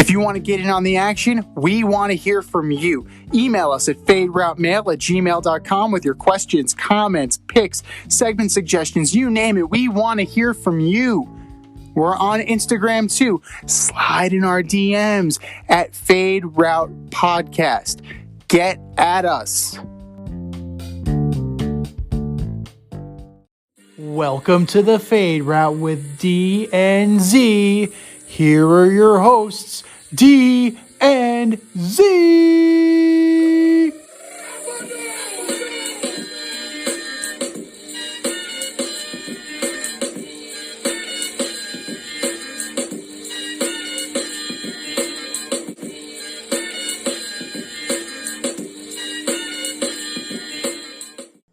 If you want to get in on the action, we want to hear from you. Email us at faderoutemail@gmail.com with your questions, comments, picks, segment suggestions, you name it. We want to hear from you. We're on Instagram too. Slide in our DMs at Fade Route Podcast. Get at us. Welcome to the Fade Route with D and Z. Here are your hosts, D and Z.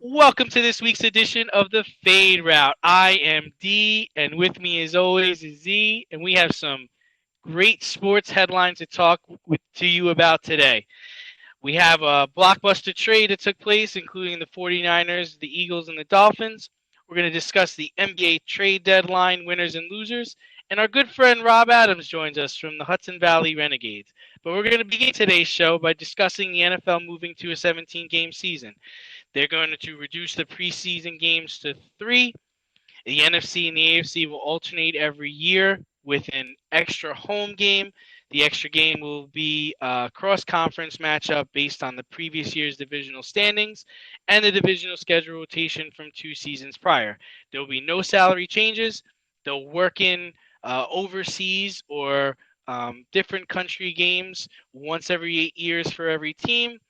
Welcome to this week's edition of the Fade Route. I am D, and with me as always is Z, and we have some great sports headlines to talk to you about today. We have a blockbuster trade that took place, including the 49ers, the Eagles, and the Dolphins. We're going to discuss the NBA trade deadline winners and losers, and our good friend Rob Adams joins us from the Hudson Valley Renegades. But we're going to begin today's show by discussing the NFL moving to a 17-game season. They're going to reduce the preseason games to 3. The NFC and the AFC will alternate every year with an extra home game. The extra game will be a cross-conference matchup based on the previous year's divisional standings and the divisional schedule rotation from 2 seasons prior. There will be no salary changes. They'll work in overseas or different country games once every 8 years for every team.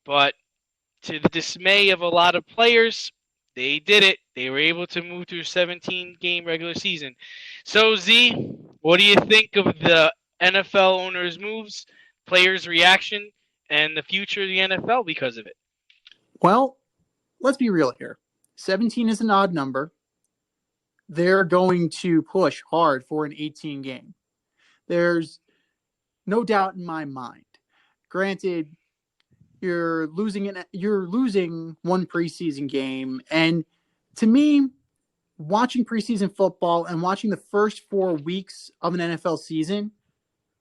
But to the dismay of a lot of players, they did it. They were able to move to a 17-game regular season. So, Z, what do you think of the NFL owners' moves, players' reaction, and the future of the NFL because of it? Well, let's be real here. 17 is an odd number. They're going to push hard for an 18 game. There's no doubt in my mind. Granted, you're losing one preseason game, and to me, watching preseason football and watching the first 4 weeks of an NFL season,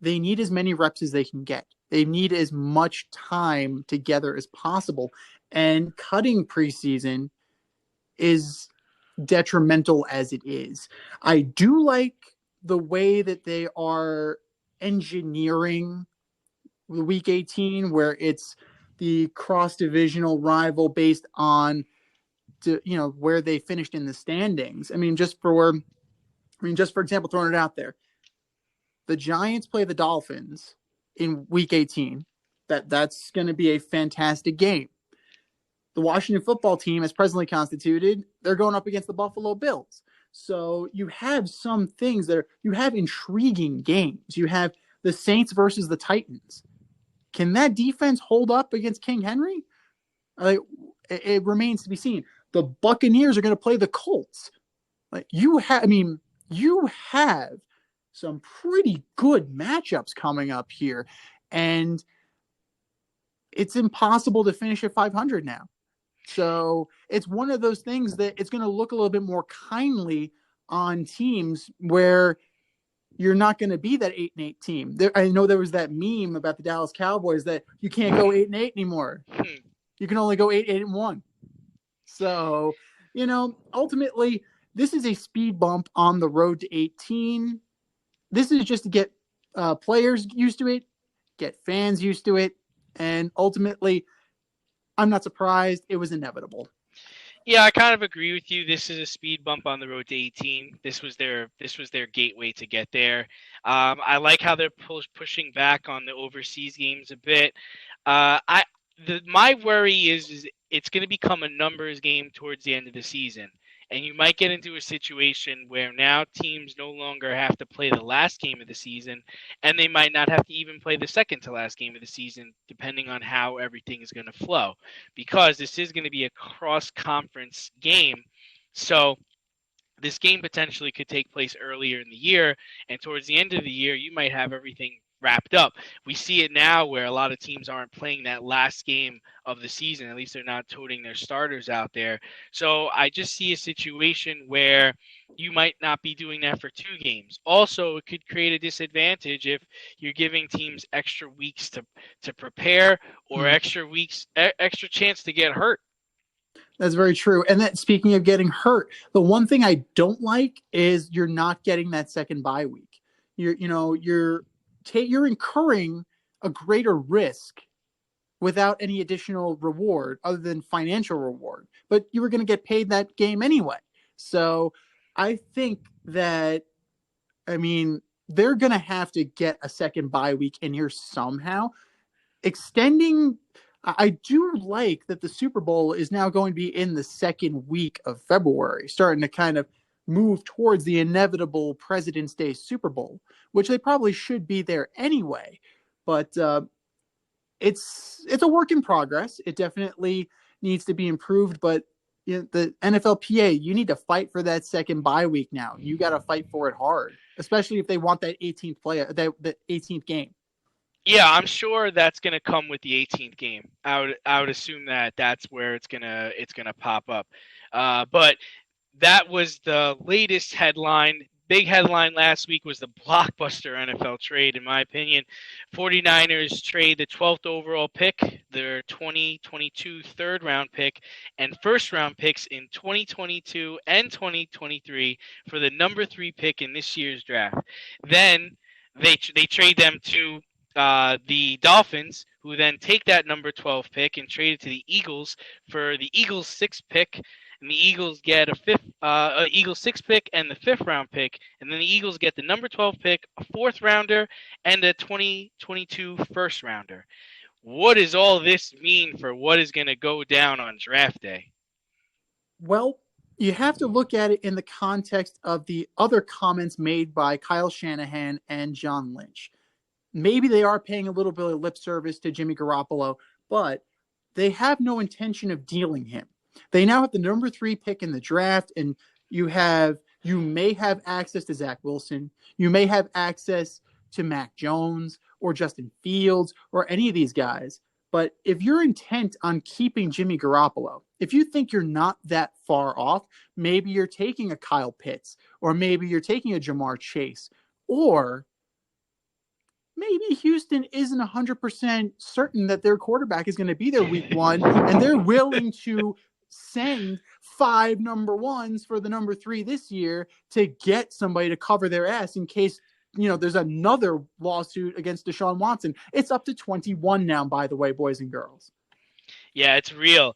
they need as many reps as they can get. They need as much time together as possible, and cutting preseason is detrimental as it is. I do like the way that they are engineering the Week 18, where it's the cross-divisional rival based on, where they finished in the standings. Just for example, throwing it out there, the Giants play the Dolphins in Week 18. That's going to be a fantastic game. The Washington football team, as presently constituted, they're going up against the Buffalo Bills. So you have some things you have intriguing games. You have the Saints versus the Titans. Can that defense hold up against King Henry? It remains to be seen. The Buccaneers are going to play the Colts. You have some pretty good matchups coming up here, and it's impossible to finish at 500 now. So it's one of those things that it's going to look a little bit more kindly on teams where you're not going to be that 8-8 team. I know there was that meme about the Dallas Cowboys that you can't go 8-8 anymore. You can only go 8-1. So, ultimately, this is a speed bump on the road to 18. This is just to get players used to it, get fans used to it, and ultimately, I'm not surprised. It was inevitable. Yeah, I kind of agree with you. This is a speed bump on the road to 18. This was their gateway to get there. I like how they're pushing back on the overseas games a bit. My worry is it's going to become a numbers game towards the end of the season. And you might get into a situation where now teams no longer have to play the last game of the season, and they might not have to even play the second to last game of the season, depending on how everything is going to flow, because this is going to be a cross-conference game. So this game potentially could take place earlier in the year, and towards the end of the year, you might have everything wrapped up. We see it now where a lot of teams aren't playing that last game of the season. At least they're not toting their starters out there. So I just see a situation where you might not be doing that for 2 games. Also, it could create a disadvantage if you're giving teams extra weeks to prepare or extra weeks, extra chance to get hurt. That's very true. And that, speaking of getting hurt, the one thing I don't like is you're not getting that second bye week. You're incurring a greater risk without any additional reward other than financial reward. But you were going to get paid that game anyway. So I think that, they're going to have to get a second bye week in here somehow. Extending, I do like that the Super Bowl is now going to be in the second week of February, starting to kind of move towards the inevitable President's Day Super Bowl, which they probably should be there anyway. But it's a work in progress. It definitely needs to be improved, but the NFLPA, you need to fight for that second bye week now. You got to fight for it hard, especially if they want that 18th that 18th game. Yeah, I'm sure that's going to come with the 18th game. I would assume that that's where it's gonna pop up. But that was the latest headline. Big headline last week was the blockbuster NFL trade, in my opinion. 49ers trade the 12th overall pick, their 2022 third-round pick, and first-round picks in 2022 and 2023 for the number 3 pick in this year's draft. Then they trade them to the Dolphins, who then take that number 12 pick and trade it to the Eagles for the Eagles' 6th pick. And the Eagles get Eagles 6th pick and the 5th round pick, and then the Eagles get the number 12 pick, a 4th rounder, and a 2022 first rounder. What does all this mean for what is going to go down on draft day? Well, you have to look at it in the context of the other comments made by Kyle Shanahan and John Lynch. Maybe they are paying a little bit of lip service to Jimmy Garoppolo, but they have no intention of dealing him. They now have the number 3 pick in the draft, and you may have access to Zach Wilson. You may have access to Mac Jones or Justin Fields or any of these guys. But if you're intent on keeping Jimmy Garoppolo, if you think you're not that far off, maybe you're taking a Kyle Pitts, or maybe you're taking a Jamar Chase, or maybe Houston isn't 100% certain that their quarterback is going to be there week 1, and they're willing to send 5 number 1s for the number 3 this year to get somebody to cover their ass in case, there's another lawsuit against Deshaun Watson. It's up to 21 now, by the way, boys and girls. Yeah, it's real.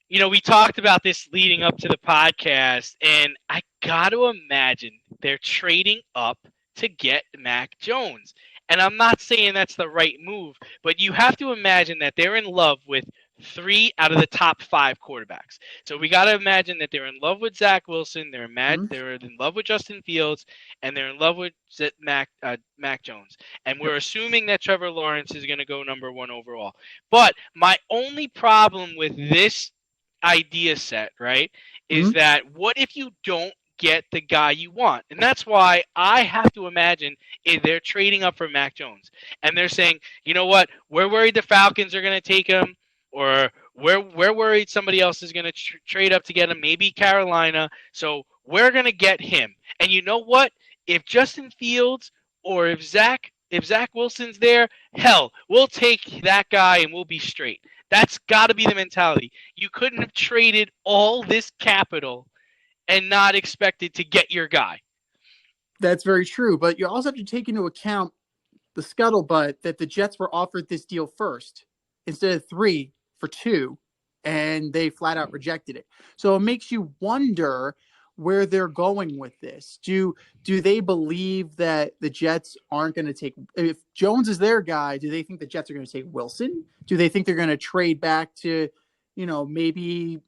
We talked about this leading up to the podcast, and I got to imagine they're trading up to get Mac Jones. And I'm not saying that's the right move, but you have to imagine that they're in love with 3 out of the top 5 quarterbacks. So we got to imagine that they're in love with Zach Wilson, they're in love with Justin Fields, and they're in love with Mac Jones. And we're assuming that Trevor Lawrence is going to go number 1 overall. But my only problem with this idea set, right, is that what if you don't get the guy you want? And that's why I have to imagine they're trading up for Mac Jones. And they're saying, you know what, we're worried the Falcons are going to take him, or we're worried somebody else is going to trade up to get him, maybe Carolina, so we're going to get him. And you know what? If Justin Fields or if Zach Wilson's there, hell, we'll take that guy and we'll be straight. That's got to be the mentality. You couldn't have traded all this capital and not expected to get your guy. That's very true, but you also have to take into account the scuttlebutt that the Jets were offered this deal first instead of 3 for 2, and they flat out rejected it. So it makes you wonder where they're going with this. Do they believe that the Jets aren't going to take, if Jones is their guy, do they think the Jets are going to take Wilson? Do they think they're going to trade back to, maybe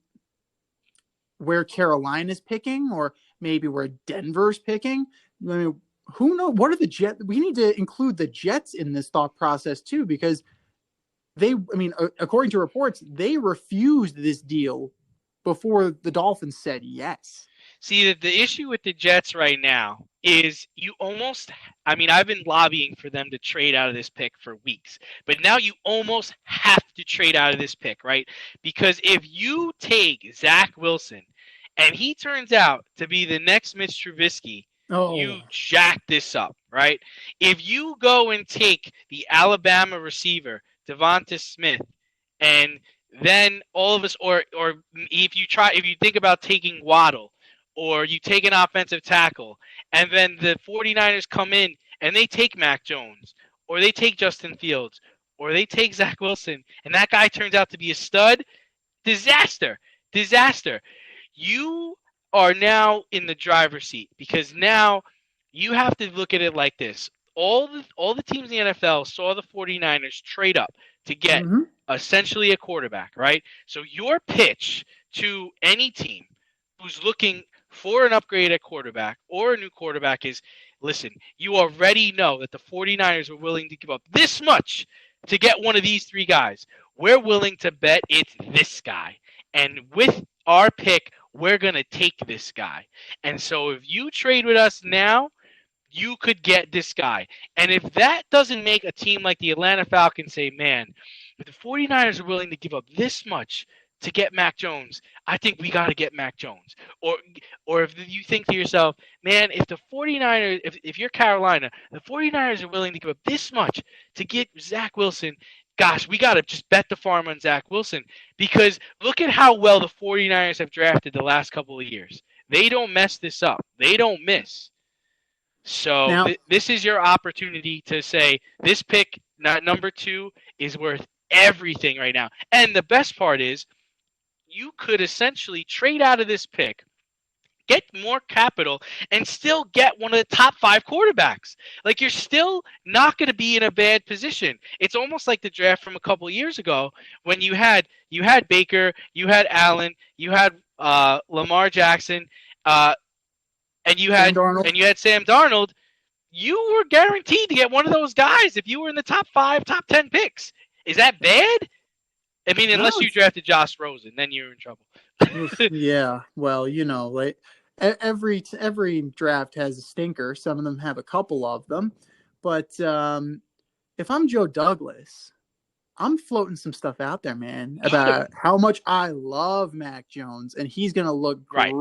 where Carolina's picking, or maybe where Denver's picking? Who knows? What are the Jets? We need to include the Jets in this thought process too, because according to reports, they refused this deal before the Dolphins said yes. See, the issue with the Jets right now is you almost, I mean, I've been lobbying for them to trade out of this pick for weeks, but now you almost have to trade out of this pick, right? Because if you take Zach Wilson and he turns out to be the next Mitch Trubisky, Oh, you jack this up, right? If you go and take the Alabama receiver, Devonta Smith, and then all of us, or if you think about taking Waddle, or you take an offensive tackle, and then the 49ers come in and they take Mac Jones, or they take Justin Fields, or they take Zach Wilson, and that guy turns out to be a stud, disaster, disaster. You are now in the driver's seat because now you have to look at it like this. All the teams in the NFL saw the 49ers trade up to get essentially a quarterback, right? So your pitch to any team who's looking for an upgrade at quarterback or a new quarterback is, listen, you already know that the 49ers are willing to give up this much to get one of these three guys. We're willing to bet it's this guy. And with our pick, we're going to take this guy. And so if you trade with us now, you could get this guy. And if that doesn't make a team like the Atlanta Falcons say, man, if the 49ers are willing to give up this much to get Mac Jones, I think we got to get Mac Jones. Or if you think to yourself, man, if the 49ers, if you're Carolina, the 49ers are willing to give up this much to get Zach Wilson, gosh, we got to just bet the farm on Zach Wilson. Because look at how well the 49ers have drafted the last couple of years. They don't mess this up. They don't miss. So now, this is your opportunity to say this pick, not number 2, is worth everything right now. And the best part is you could essentially trade out of this pick, get more capital, and still get one of the top 5 quarterbacks. Like, you're still not going to be in a bad position. It's almost like the draft from a couple of years ago when you had Baker, you had Allen, you had Lamar Jackson, and you had Sam Darnold. You were guaranteed to get one of those guys if you were in the top 5, top 10 picks. Is that bad? I mean, unless you drafted Josh Rosen, then you're in trouble. Yeah, well, like every draft has a stinker. Some of them have a couple of them, but if I'm Joe Douglas, I'm floating some stuff out there, man, about how much I love Mac Jones, and he's going to look great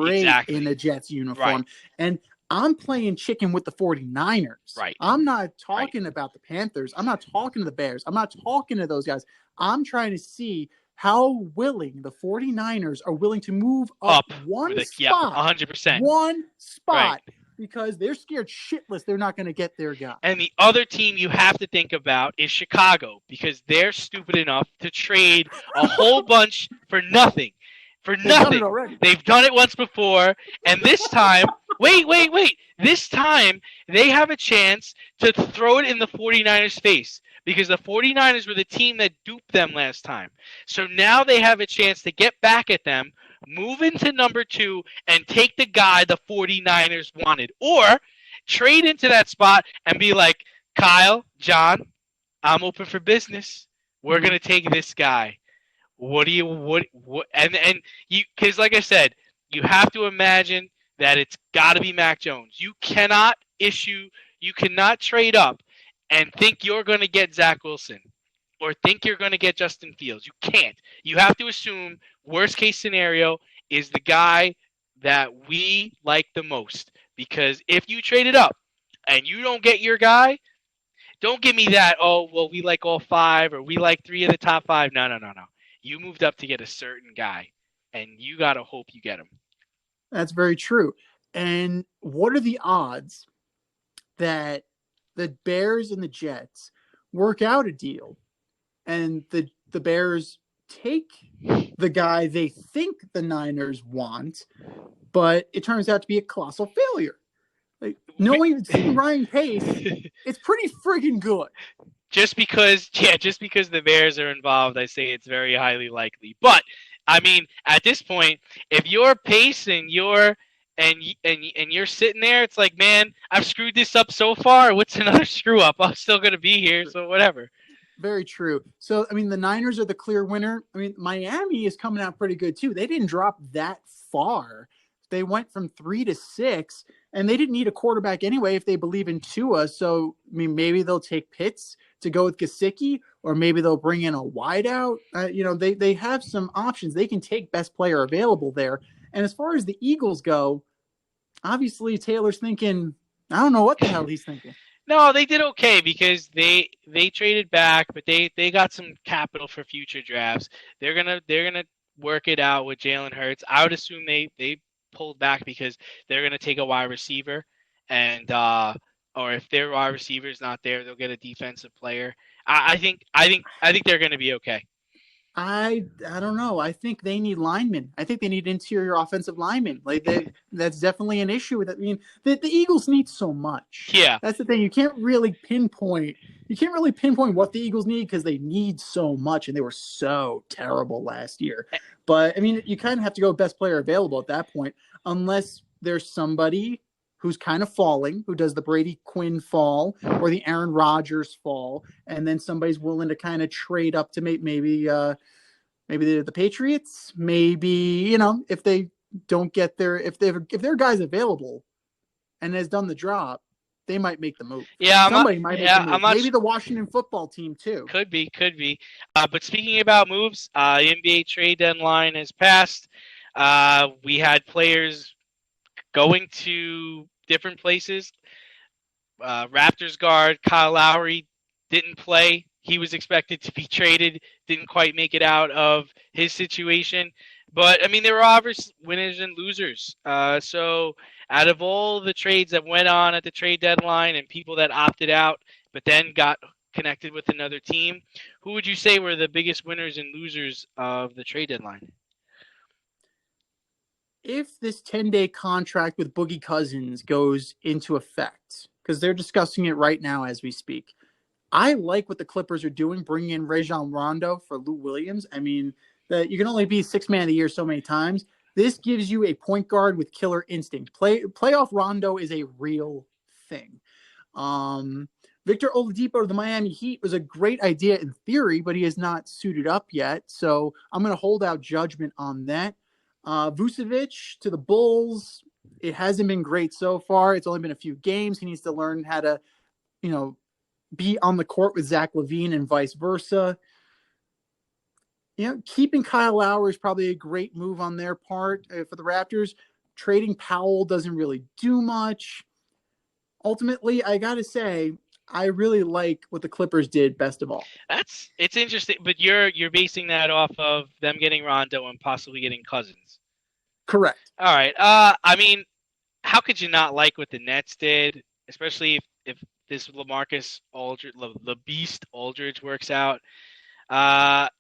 in a Jets uniform. Right. And I'm playing chicken with the 49ers. Right. I'm not talking about the Panthers. I'm not talking to the Bears. I'm not talking to those guys. I'm trying to see how willing the 49ers are willing to move up one spot. 100%. One spot. Right. Because they're scared shitless they're not going to get their guy. And the other team you have to think about is Chicago, because they're stupid enough to trade a whole bunch for nothing. For nothing. They've done it once before, and this time, wait. This time, they have a chance to throw it in the 49ers' face, because the 49ers were the team that duped them last time. So now they have a chance to get back at them, move into number 2, and take the guy the 49ers wanted. Or trade into that spot and be like, Kyle, John, I'm open for business. We're going to take this guy. What and you, because like I said, you have to imagine that it's got to be Mac Jones. You cannot trade up and think you're going to get Zach Wilson or think you're going to get Justin Fields. You can't. You have to assume worst case scenario is the guy that we like the most. Because if you trade it up and you don't get your guy, don't give me that, oh, well, we like all 5 or we like 3 of the top 5. No. You moved up to get a certain guy, and you got to hope you get him. That's very true. And what are the odds that the Bears and the Jets work out a deal and the Bears take the guy they think the Niners want, but it turns out to be a colossal failure? Like, seeing Ryan Pace, it's pretty friggin' good. Just because the Bears are involved, I say it's very highly likely. But I mean, at this point, if you're pacing, you're sitting there, it's like, man, I've screwed this up so far. What's another screw up? I'm still gonna be here, so whatever. Very true. So I mean, the Niners are the clear winner. I mean, Miami is coming out pretty good too. They didn't drop that far They went from 3 to 6, and they didn't need a quarterback anyway if they believe in Tua. So, I mean, maybe they'll take Pitts to go with Gesicki, or maybe they'll bring in a wideout. They have some options. They can take best player available there. And as far as the Eagles go, obviously Taylor's thinking, I don't know what the hell he's thinking. No, they did okay because they traded back, but they got some capital for future drafts. They're gonna work it out with Jalen Hurts. I would assume they pulled back because they're gonna take a wide receiver, and or if their wide receiver is not there, they'll get a defensive player. I think they're gonna be okay. I don't know. I think they need linemen. I think they need interior offensive linemen. That's definitely an issue with it. I mean, the Eagles need so much. Yeah, that's the thing. You can't really pinpoint what the Eagles need because they need so much, and they were so terrible last year. But I mean, you kind of have to go best player available at that point, unless there's somebody who's kind of falling, who does the Brady Quinn fall or the Aaron Rodgers fall, and then somebody's willing to kind of trade up to maybe the Patriots, maybe, if they don't get if their guy's available and has done the job, they might make the move. Yeah, somebody might make the move. Maybe sure. The Washington football team too. Could be. But speaking about moves, the NBA trade deadline has passed. We had players going to different places. Raptors guard Kyle Lowry didn't play. He was expected to be traded, didn't quite make it out of his situation. But, I mean, there were obvious winners and losers. So out of all the trades that went on at the trade deadline and people that opted out but then got connected with another team, who would you say were the biggest winners and losers of the trade deadline? If this 10-day contract with Boogie Cousins goes into effect, because they're discussing it right now as we speak, I like what the Clippers are doing, bringing in Rajon Rondo for Lou Williams. I mean, you can only be sixth man of the year so many times. This gives you a point guard with killer instinct. Playoff Rondo is a real thing. Victor Oladipo to the Miami Heat was a great idea in theory, but he has not suited up yet. So I'm going to hold out judgment on that. Vucevic to the Bulls. It hasn't been great so far. It's only been a few games. He needs to learn how to, be on the court with Zach LaVine and vice versa. Keeping Kyle Lowry is probably a great move on their part for the Raptors. Trading Powell doesn't really do much. Ultimately, I got to say, I really like what the Clippers did best of all. It's interesting, but you're basing that off of them getting Rondo and possibly getting Cousins. Correct. All right. I mean, how could you not like what the Nets did, especially if this LaMarcus Aldridge, the Beast Aldridge works out?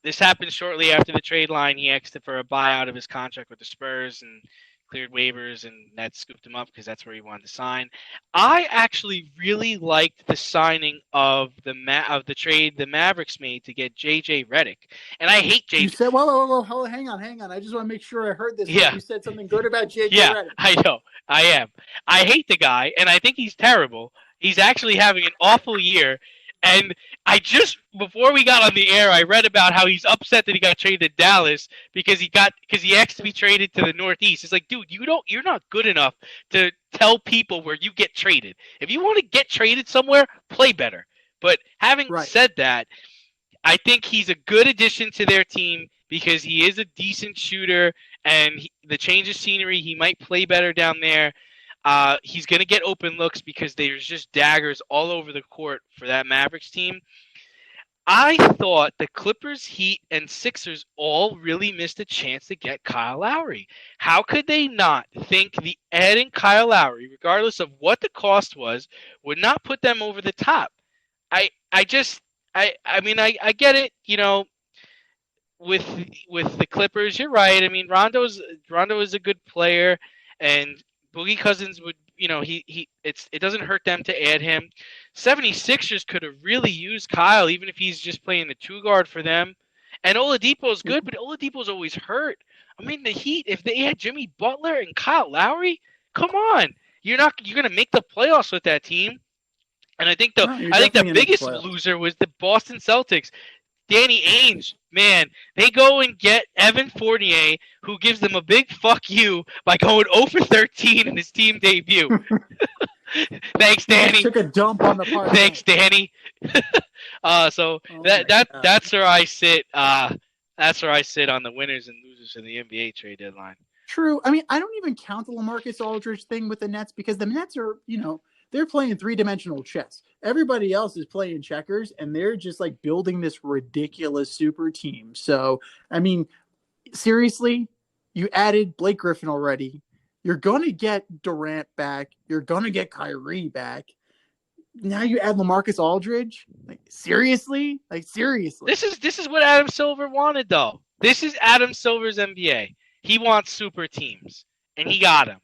This happened shortly after the trade line. He asked for a buyout of his contract with the Spurs and cleared waivers, and Nets scooped him up because that's where he wanted to sign. I actually really liked the signing of the trade the Mavericks made to get JJ Redick, and I hate JJ. You said, whoa, hang on. I just want to make sure I heard this. Yeah. You said something good about JJ Redick. I know. I am. I hate the guy, and I think he's terrible. He's actually having an awful year. And before we got on the air, I read about how he's upset that he got traded to Dallas because he asked to be traded to the Northeast. It's like, dude, you're not good enough to tell people where you get traded. If you want to get traded somewhere, play better. But having said that, I think he's a good addition to their team because he is a decent shooter, and the change of scenery, he might play better down there. He's going to get open looks because there's just daggers all over the court for that Mavericks team. I thought the Clippers, Heat, and Sixers all really missed a chance to get Kyle Lowry. How could they not think the adding Kyle Lowry, regardless of what the cost was, would not put them over the top? I mean, I get it, with the Clippers, you're right. I mean, Rondo is a good player, and Boogie Cousins would, it doesn't hurt them to add him. 76ers could have really used Kyle, even if he's just playing the two guard for them. And Oladipo's good, but Oladipo's always hurt. I mean, the Heat, if they had Jimmy Butler and Kyle Lowry, come on. You're going to make the playoffs with that team. And I think the biggest loser was the Boston Celtics. Danny Ainge Man, they go and get Evan Fournier, who gives them a big fuck you by going 0 for 13 in his team debut. Thanks, He just Danny. took a dump on the park Thanks, bench. Danny. So Oh my God. that's where I sit. That's where I sit on the winners and losers of the NBA trade deadline. True. I mean, I don't even count the LaMarcus Aldridge thing with the Nets because the Nets are, they're playing three-dimensional chess. Everybody else is playing checkers, and they're just like building this ridiculous super team. So, I mean, seriously, you added Blake Griffin already. You're going to get Durant back. You're going to get Kyrie back. Now you add LaMarcus Aldridge? Like, seriously? Like, seriously. This is what Adam Silver wanted, though. This is Adam Silver's NBA. He wants super teams, and he got them.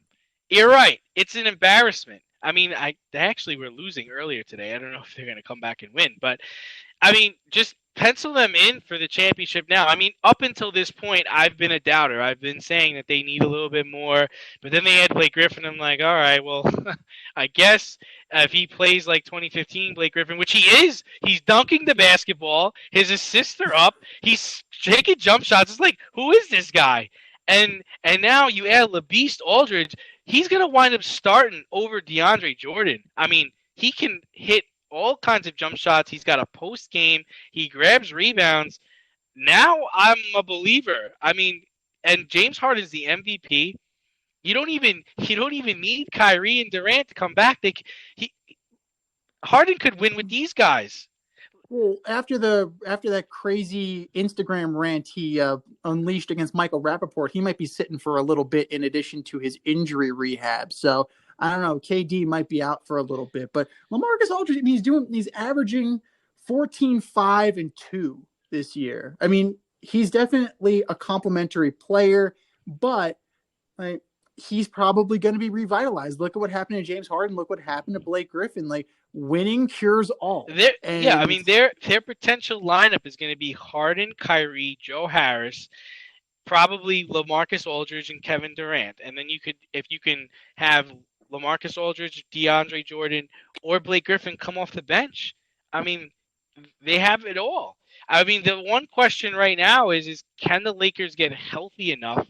You're right. It's an embarrassment. I mean, they actually were losing earlier today. I don't know if they're going to come back and win, but I mean, just pencil them in for the championship now. I mean, up until this point, I've been a doubter. I've been saying that they need a little bit more, but then they had Blake Griffin. I'm like, all right, well, I guess if he plays like 2015 Blake Griffin, which he is, he's dunking the basketball. His assists are up. He's taking jump shots. It's like, who is this guy? And now you add LaBeast Aldridge. He's going to wind up starting over DeAndre Jordan. I mean, he can hit all kinds of jump shots. He's got a post game. He grabs rebounds. Now I'm a believer. I mean, and James Harden's the MVP. You don't even need Kyrie and Durant to come back. Harden could win with these guys. Well, after that crazy Instagram rant he unleashed against Michael Rappaport, he might be sitting for a little bit in addition to his injury rehab. So I don't know. KD might be out for a little bit, but LaMarcus Aldridge, I mean, he's averaging 14, 5, and 2 this year. I mean, he's definitely a complimentary player, but like, he's probably going to be revitalized. Look at what happened to James Harden. Look what happened to Blake Griffin. Like, winning cures all. Yeah, I mean, their potential lineup is going to be Harden, Kyrie, Joe Harris, probably LaMarcus Aldridge and Kevin Durant. And then if you can have LaMarcus Aldridge, DeAndre Jordan, or Blake Griffin come off the bench, I mean, they have it all. I mean, the one question right now is can the Lakers get healthy enough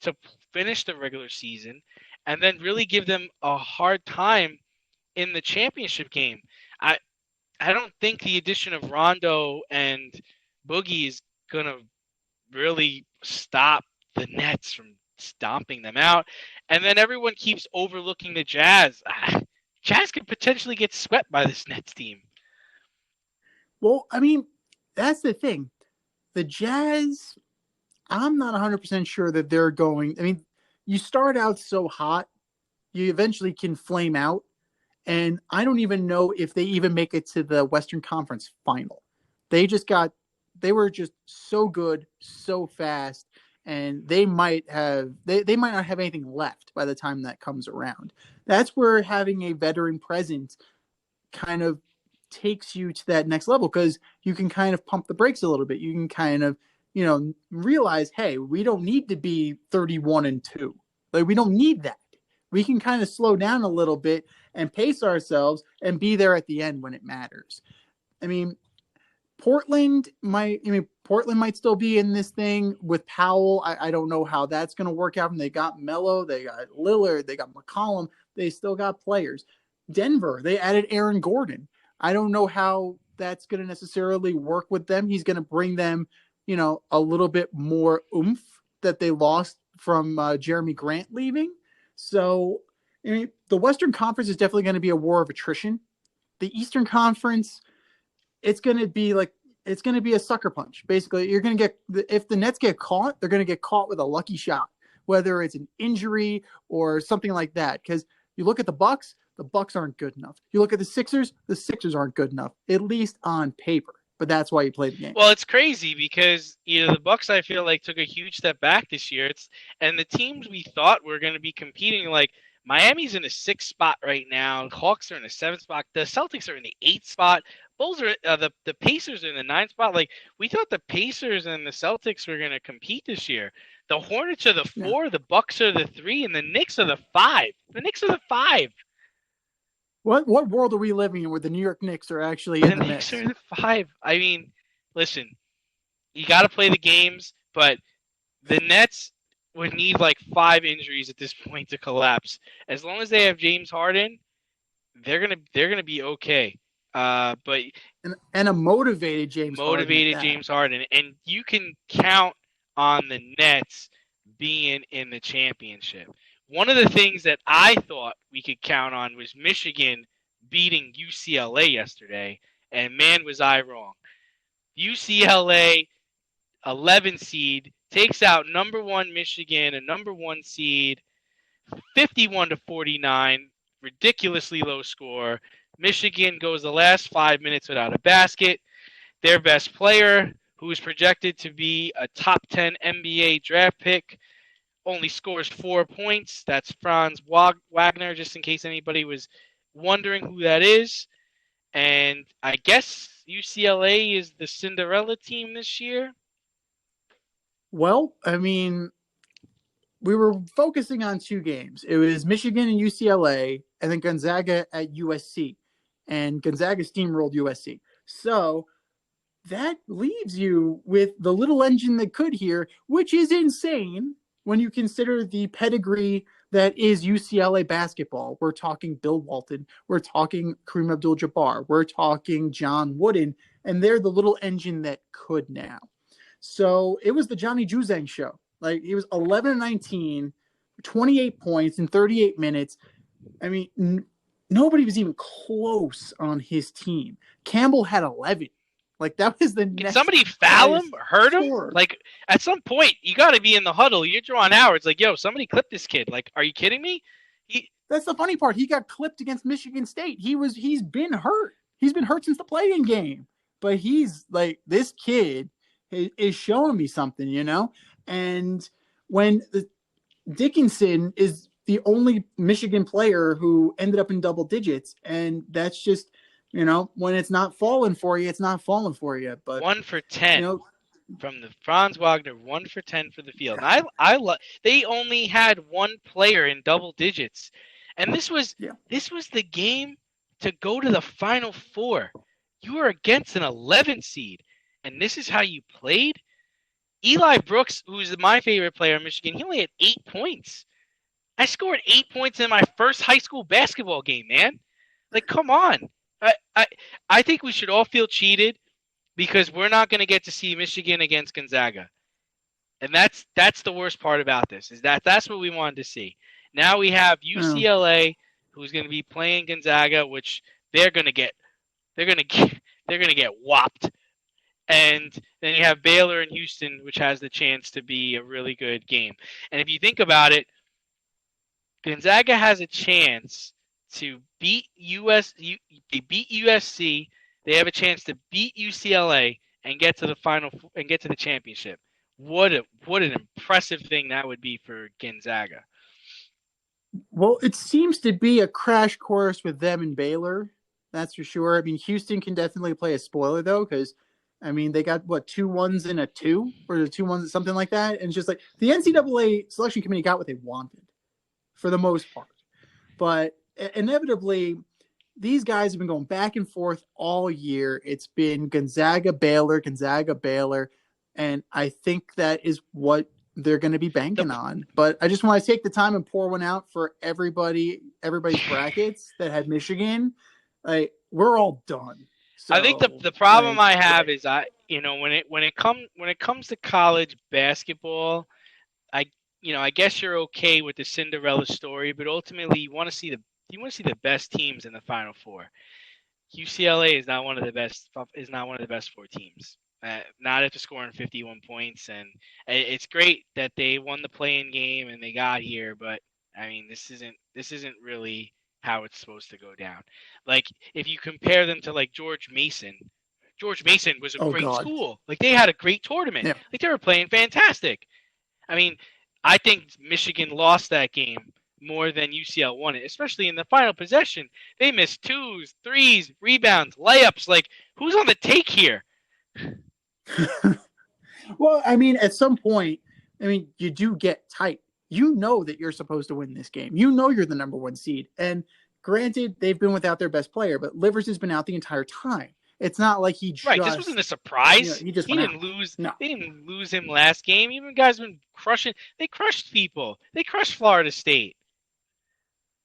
to finish the regular season and then really give them a hard time in the championship game? I don't think the addition of Rondo and Boogie is going to really stop the Nets from stomping them out. And then everyone keeps overlooking the Jazz. Jazz could potentially get swept by this Nets team. Well, I mean, that's the thing. The Jazz, I'm not 100% sure that they're going. I mean, you start out so hot, you eventually can flame out. And I don't even know if they even make it to the Western Conference final. They were just so good, so fast, and they might not have anything left by the time that comes around. That's where having a veteran presence kind of takes you to that next level, because you can kind of pump the brakes a little bit. You can kind of, realize, hey, we don't need to be 31-2. Like, we don't need that. We can kind of slow down a little bit and pace ourselves and be there at the end when it matters. I mean, Portland might still be in this thing with Powell. I don't know how that's going to work out. And they got Melo, they got Lillard, they got McCollum. They still got players. Denver, they added Aaron Gordon. I don't know how that's going to necessarily work with them. He's going to bring them, a little bit more oomph that they lost from Jeremy Grant leaving. So, I mean, the Western Conference is definitely going to be a war of attrition. The Eastern Conference, it's going to be a sucker punch. Basically, you're going to if the Nets get caught, they're going to get caught with a lucky shot, whether it's an injury or something like that. Because you look at the Bucks aren't good enough. You look at the Sixers aren't good enough, at least on paper. But that's why you play the game. Well, it's crazy because the Bucks, I feel like, took a huge step back this year. And the teams we thought were going to be competing, like Miami's in a 6th spot right now. Hawks are in a 7th spot. The Celtics are in the 8th spot. Bulls are the Pacers are in the 9th spot. Like, we thought the Pacers and the Celtics were going to compete this year. The Hornets are the 4, the Bucks are the 3, and the Knicks are the 5. The Knicks are the 5. What world are we living in where the New York Knicks are actually in the mix? The Knicks are the 5. I mean, listen, You got to play the games, but the Nets would need like 5 injuries at this point to collapse. As long as they have James Harden, they're gonna be okay. But And a motivated James Harden at motivated that. James Harden, and you can count on the Nets being in the championship. One of the things that I thought we could count on was Michigan beating UCLA yesterday, and man, was I wrong. UCLA 11 seed takes out number 1 Michigan, a number 1 seed, 51-49, ridiculously low score. Michigan goes the last 5 minutes without a basket. Their best player, who is projected to be a top 10 NBA draft pick, only scores 4 points. That's Franz Wagner, just in case anybody was wondering who that is. And I guess UCLA is the Cinderella team this year. Well, I mean, we were focusing on 2 games. It was Michigan and UCLA, and then Gonzaga at USC. And Gonzaga steamrolled USC. So that leaves you with the little engine that could here, which is insane when you consider the pedigree that is UCLA basketball. We're talking Bill Walton. We're talking Kareem Abdul-Jabbar. We're talking John Wooden. And they're the little engine that could now. So it was the Johnny Juzang show. Like, he was 11-19, 28 points in 38 minutes. I mean, nobody was even close on his team. Campbell had 11. Like, that was the next. Did somebody foul him or hurt him? Score. Like, at some point, you got to be in the huddle. You're drawing hours. Like, yo, somebody clip this kid. Like, are you kidding me? That's the funny part. He got clipped against Michigan State. He's been hurt. He's been hurt since the play-in game. But he's like, this kid is showing me something, you know? And when Dickinson is the only Michigan player who ended up in double digits, and that's just, you know, when it's not falling for you, it's not falling for you. But 1 for 10 you know, from the Franz Wagner, 1 for 10 for the field. And they only had 1 player in double digits, and this was the game to go to the Final Four. You were against an 11 seed, and this is how you played. Eli Brooks, who's my favorite player in Michigan, he only had 8 points. I scored 8 points in my first high school basketball game, man. Like, come on. I think we should all feel cheated because we're not going to get to see Michigan against Gonzaga. And that's the worst part about this, is that's what we wanted to see. Now we have UCLA, who's going to be playing Gonzaga, which they're going to get whopped. And then you have Baylor and Houston, which has the chance to be a really good game. And if you think about it, Gonzaga has a chance to beat USC. They have a chance to beat UCLA and get to the final and get to the championship. What an impressive thing that would be for Gonzaga. Well, it seems to be a crash course with them and Baylor. That's for sure. I mean, Houston can definitely play a spoiler, though, because, I mean, they got, 2 1s and a 2? Or 2 1s, something like that. And it's just like, the NCAA selection committee got what they wanted, for the most part. But inevitably, these guys have been going back and forth all year. It's been Gonzaga, Baylor, and I think that is what they're going to be banking on. But I just want to take the time and pour one out for everybody's brackets that had Michigan. Like, we're all done. So, I think the problem I have is when it comes to college basketball, I guess you're okay with the Cinderella story, but ultimately you want to see the best teams in the Final Four. UCLA is not one of the best 4 teams. Not after scoring 51 points, and it's great that they won the play-in game and they got here, but I mean, this isn't really how it's supposed to go down. Like, if you compare them to like George Mason was a great school. Like, they had a great tournament. Yeah. Like, they were playing fantastic. I mean, I think Michigan lost that game more than UCL won it, especially in the final possession. They missed 2s, 3s, rebounds, layups. Like, who's on the take here? Well, I mean, at some point, you do get tight. You know that you're supposed to win this game. You know you're the number 1 seed. And granted, they've been without their best player, but Livers has been out the entire time. It's not like he Right, this wasn't a surprise. he just He went didn't out. lose. No. They didn't lose him last game. Even guys been crushing. They crushed people. They crushed Florida State.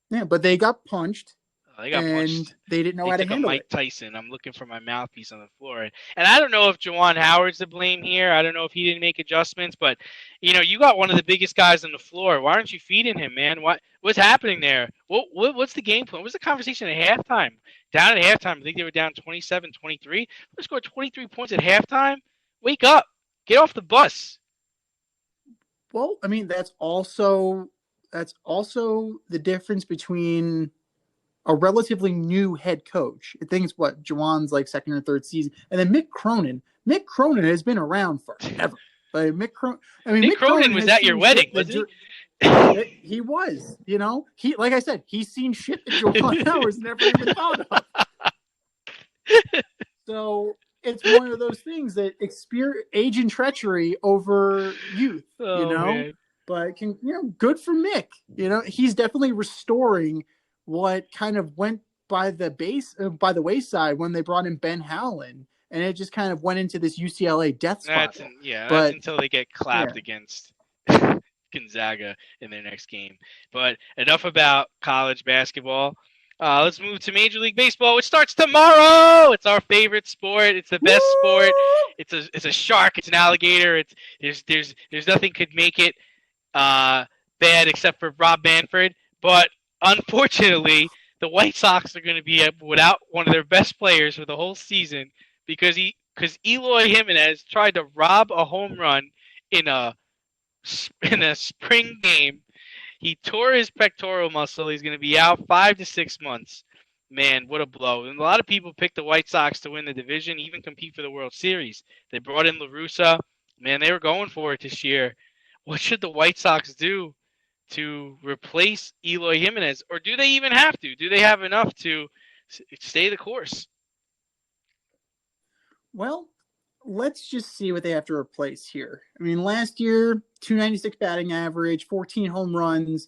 Yeah, but they got punched. They got and punched. they didn't know They how to took a handle Mike it. Tyson. I'm looking for my mouthpiece on the floor. And I don't know if Juwan Howard's to blame here. I don't know if he didn't make adjustments, but you got one of the biggest guys on the floor. Why aren't you feeding him, man? What's happening there? What's the game plan? What's the conversation at halftime? Down at halftime, I think they were down 27-23. They scored 23 points at halftime. Wake up. Get off the bus. Well, I mean, that's also the difference between a relatively new head coach. I think it's Juwan's like second or third season. And then Mick Cronin. Mick Cronin has been around forever. But Mick Cronin was at your wedding, wasn't he? He was, he, like I said, he's seen shit that Juwan Howard's never even thought of. So it's one of those things that age and treachery over youth, man. But good for Mick. He's definitely restoring what kind of went by the wayside when they brought in Ben Howland, and it just kind of went into this UCLA death spiral. That's until they get clapped against Gonzaga in their next game. But enough about college basketball. Let's move to Major League Baseball, which starts tomorrow. It's our favorite sport. It's the best sport. It's a shark. It's an alligator. There's nothing could make it bad except for Rob Manfred. But unfortunately, the White Sox are going to be without one of their best players for the whole season because Eloy Jimenez tried to rob a home run in a spring game. He tore his pectoral muscle. He's going to be out 5 to 6 months. Man, what a blow. And a lot of people picked the White Sox to win the division, even compete for the World Series. They brought in La Russa. Man, they were going for it this year. What should the White Sox do to replace Eloy Jimenez? Or do they even have to? Do they have enough to stay the course? Well, let's just see what they have to replace here. I mean, last year, 296 batting average, 14 home runs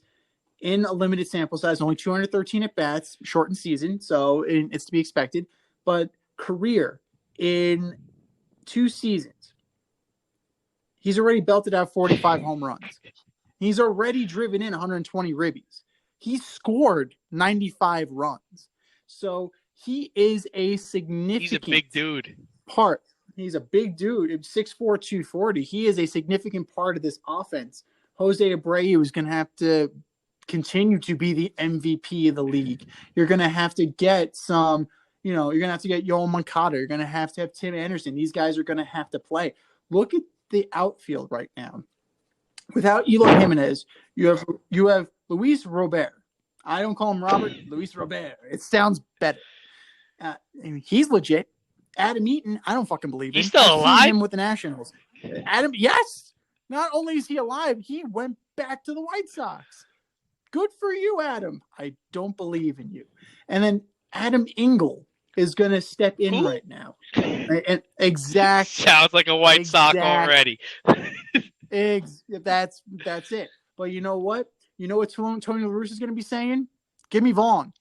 in a limited sample size, only 213 at-bats, shortened season, so it's to be expected. But career in 2 seasons, he's already belted out 45 home runs. He's already driven in 120 ribbies. He scored 95 runs. So he is a significant He's a big dude. part. He's a big dude. 6'4", 240. He is a significant part of this offense. Jose Abreu is going to have to continue to be the MVP of the league. You're going to have to get some, you're going to have to get Yoel Moncada. You're going to have Tim Anderson. These guys are going to have to play. Look at the outfield right now. Without Eloy Jimenez, you have Luis Robert. I don't call him Robert. Luis Robert. It sounds better. He's legit. Adam Eaton, I don't fucking believe him. He's still alive? I've seen him with the Nationals. Adam, yes. Not only is he alive, he went back to the White Sox. Good for you, Adam. I don't believe in you. And then Adam Engel is going to step in right now. Exactly. Sounds like a White Sox already. That's it. But you know what? You know what Tony La Russa is going to be saying? Give me Vaughn.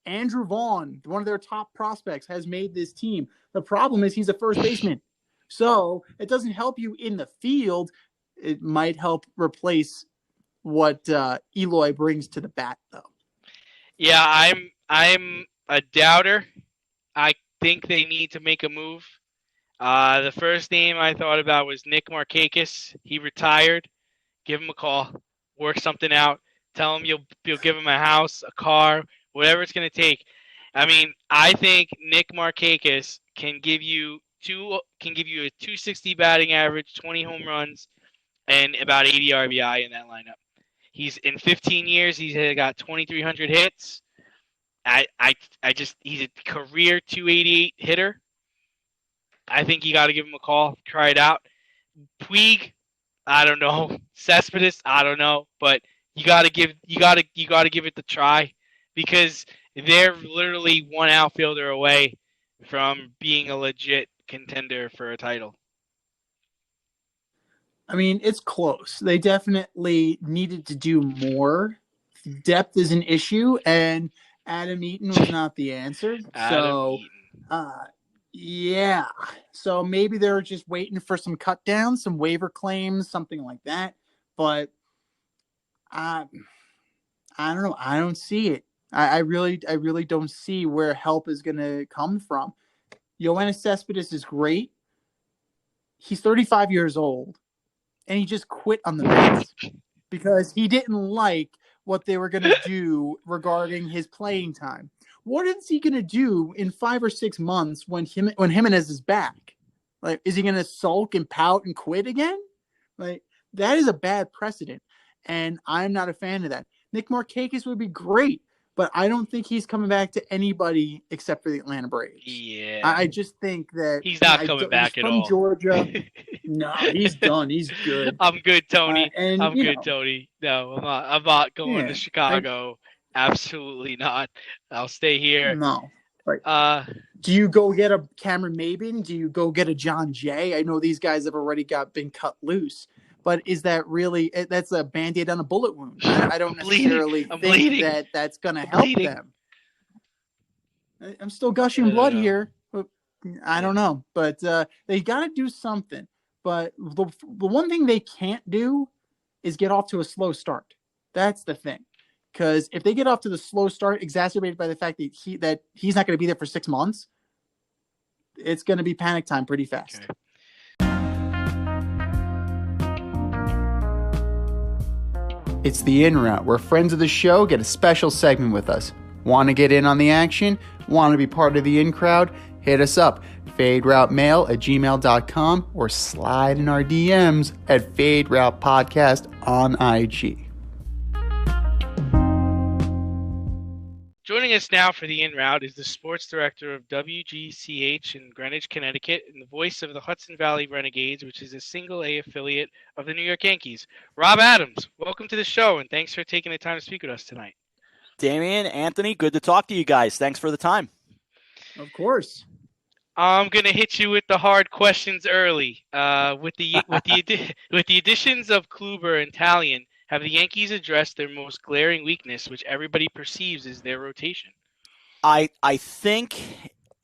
Andrew Vaughn, one of their top prospects, has made this team. The problem is he's a first baseman. So it doesn't help you in the field. It might help replace what Eloy brings to the bat, though. Yeah, I'm a doubter. I think they need to make a move. The first name I thought about was Nick Markakis. He retired. Give him a call. Work something out. Tell him you'll give him a house, a car, whatever it's going to take. I mean, I think Nick Markakis can give you a 260 batting average, 20 home runs, and about 80 RBI in that lineup. He's in 15 years, he's got 2,300 hits. He's a career 288 hitter. I think you got to give him a call, try it out. Puig, I don't know. Cespedes, I don't know, but you got to give it the try because they're literally one outfielder away from being a legit contender for a title. I mean, it's close. They definitely needed to do more. Depth is an issue, and Adam Eaton was not the answer. Yeah. So maybe they're just waiting for some cut downs, some waiver claims, something like that. But I, I don't know. I don't see it. I really don't see where help is going to come from. Yoenis Cespedes is great. He's 35 years old, and he just quit on the Mets because he didn't like what they were going to do regarding his playing time. What is he going to do in 5 or 6 months when Jimenez is back? Like, is he going to sulk and pout and quit again? Like, that is a bad precedent, and I'm not a fan of that. Nick Markakis would be great, but I don't think he's coming back to anybody except for the Atlanta Braves. Yeah. I just think that He's not coming he's back at from all. Georgia. No, he's done. He's good. I'm good, Tony. And I'm good, Tony. No, I'm not. I'm not going to yeah, Chicago. Absolutely not. I'll stay here. no. Like, Uh, do you go get a Cameron Maybin? Do you go get a John Jay? I know these guys have already been cut loose, but is that really that's a Band-Aid on a bullet wound? I don't necessarily think that that's going to help them. I'm still gushing blood here. I don't know, but they got to do something. But the one thing they can't do is get off to a slow start. That's the thing. Because if they get off to the slow start, exacerbated by the fact that he's not going to be there for 6 months, it's going to be panic time pretty fast. Okay. It's the In Route, where friends of the show get a special segment with us. Want to get in on the action? Want to be part of the in crowd? Hit us up, faderoutemail@gmail.com, or slide in our DMs at Fade Route Podcast on IG. Joining us now for the In Route is the sports director of WGCH in Greenwich, Connecticut, and the voice of the Hudson Valley Renegades, which is a single-A affiliate of the New York Yankees. Rob Adams, welcome to the show, and thanks for taking the time to speak with us tonight. Damian, Anthony, good to talk to you guys. Thanks for the time. Of course. I'm gonna hit you with the hard questions early. With the additions of Kluber and Talion, have the Yankees addressed their most glaring weakness, which everybody perceives as their rotation? I think,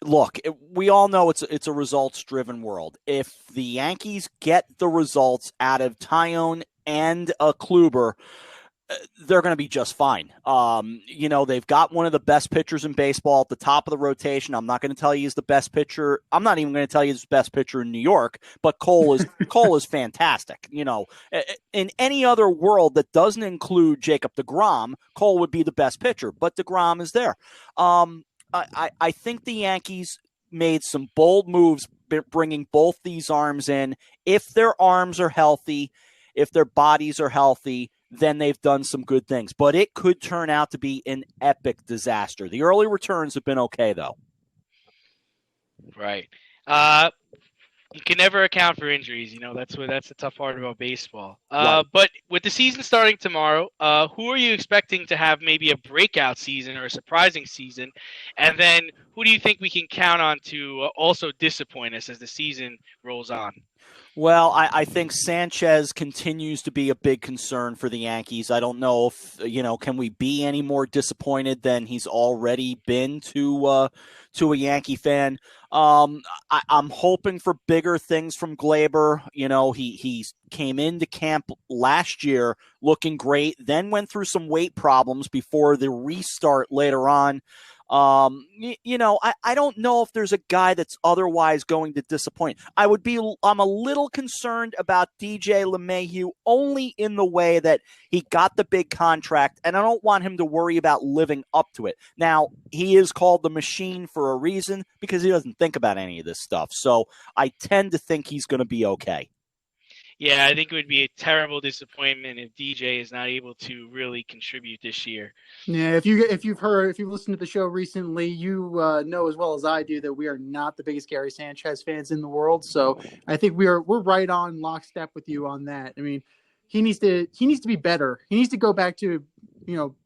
look, we all know it's a results-driven world. If the Yankees get the results out of Talion and Kluber, they're going to be just fine. They've got one of the best pitchers in baseball at the top of the rotation. I'm not going to tell you he's the best pitcher. I'm not even going to tell you he's the best pitcher in New York, but Cole is fantastic. In any other world that doesn't include Jacob deGrom, Cole would be the best pitcher, but deGrom is there. I think the Yankees made some bold moves bringing both these arms in. If their arms are healthy, if their bodies are healthy, then they've done some good things. But it could turn out to be an epic disaster. The early returns have been okay, though. Right. You can never account for injuries. That's the tough part about baseball. Right. But with the season starting tomorrow, who are you expecting to have maybe a breakout season or a surprising season? And then who do you think we can count on to also disappoint us as the season rolls on? Well, I think Sanchez continues to be a big concern for the Yankees. I don't know if, can we be any more disappointed than he's already been to a Yankee fan? I'm hoping for bigger things from Glaber. He came into camp last year looking great, then went through some weight problems before the restart later on. I don't know if there's a guy that's otherwise going to disappoint. I'm a little concerned about DJ LeMahieu only in the way that he got the big contract, and I don't want him to worry about living up to it. Now, he is called the machine for a reason because he doesn't think about any of this stuff. So I tend to think he's going to be okay. Yeah, I think it would be a terrible disappointment if DJ is not able to really contribute this year. Yeah, if you've listened to the show recently, you know as well as I do that we are not the biggest Gary Sanchez fans in the world. So I think we're right on lockstep with you on that. I mean, he needs to be better. He needs to go back to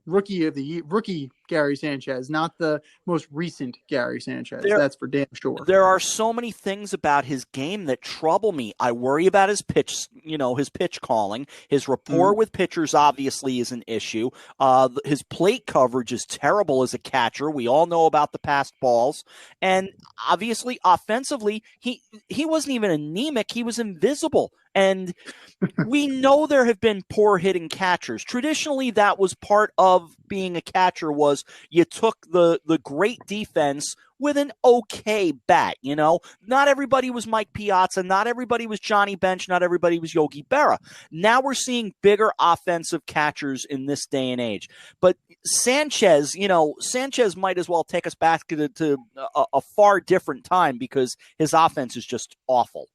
rookie Gary Sanchez, not the most recent Gary Sanchez. There, That's for damn sure. there are so many things about his game that trouble me. I worry about his pitch, his pitch calling. His rapport with pitchers obviously is an issue. His plate coverage is terrible as a catcher. We all know about the passed balls. And obviously, offensively, he wasn't even anemic. He was invisible. And we know there have been poor hitting catchers. Traditionally, that was part of being a catcher, was you took the great defense with an okay bat. Not everybody was Mike Piazza, not everybody was Johnny Bench, not everybody was Yogi Berra. Now we're seeing bigger offensive catchers in this day and age. But Sanchez might as well take us back to a far different time, because his offense is just awful.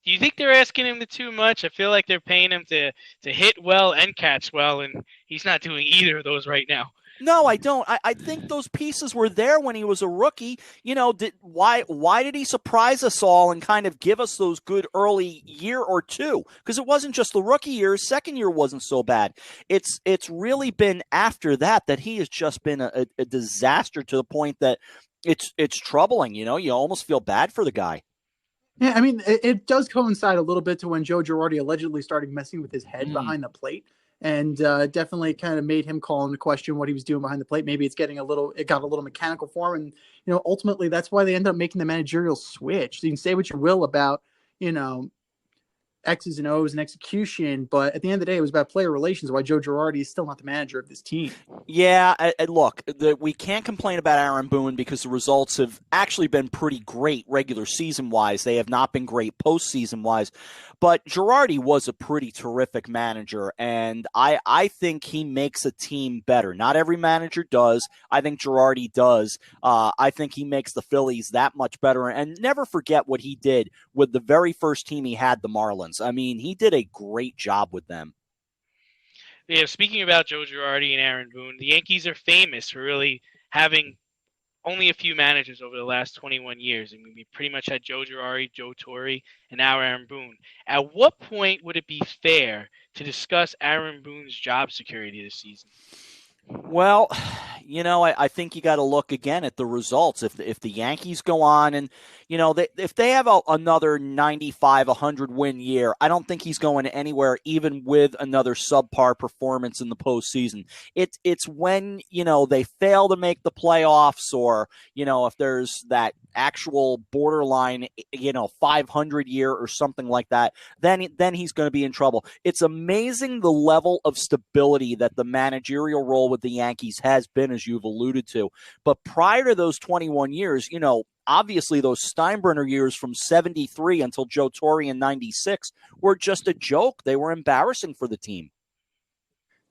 Do you think they're asking him to too much? I feel like they're paying him to hit well and catch well, and he's not doing either of those right now. No, I don't. I think those pieces were there when he was a rookie. Why did he surprise us all and kind of give us those good early year or two? Because it wasn't just the rookie year. His second year wasn't so bad. It's really been after that he has just been a disaster, to the point that it's troubling. You almost feel bad for the guy. Yeah, I mean, it does coincide a little bit to when Joe Girardi allegedly started messing with his head behind the plate, and definitely kind of made him call into question what he was doing behind the plate. Maybe it got a little mechanical for him, and ultimately that's why they ended up making the managerial switch. So you can say what you will about X's and O's and execution, but at the end of the day, it was about player relations. Why Joe Girardi is still not the manager of this team. Yeah, look, we can't complain about Aaron Boone, because the results have actually been pretty great regular season-wise. They have not been great postseason-wise. But Girardi was a pretty terrific manager, and I think he makes a team better. Not every manager does. I think Girardi does. I think he makes the Phillies that much better. And never forget what he did with the very first team he had, the Marlins. I mean, he did a great job with them. Yeah, speaking about Joe Girardi and Aaron Boone, the Yankees are famous for really having only a few managers over the last 21 years. I mean, we pretty much had Joe Girardi, Joe Torre, and now Aaron Boone. At what point would it be fair to discuss Aaron Boone's job security this season? Well, I think you got to look again at the results. If the Yankees go on and, if they have another 95, 100 win year, I don't think he's going anywhere, even with another subpar performance in the postseason. It's when, they fail to make the playoffs, or, if there's that actual borderline, 500 year or something like that, then he's going to be in trouble. It's amazing the level of stability that the managerial role with the Yankees has been, as you've alluded to. But prior to those 21 years, obviously those Steinbrenner years from 73 until Joe Torre in 96 were just a joke. They were embarrassing for the team.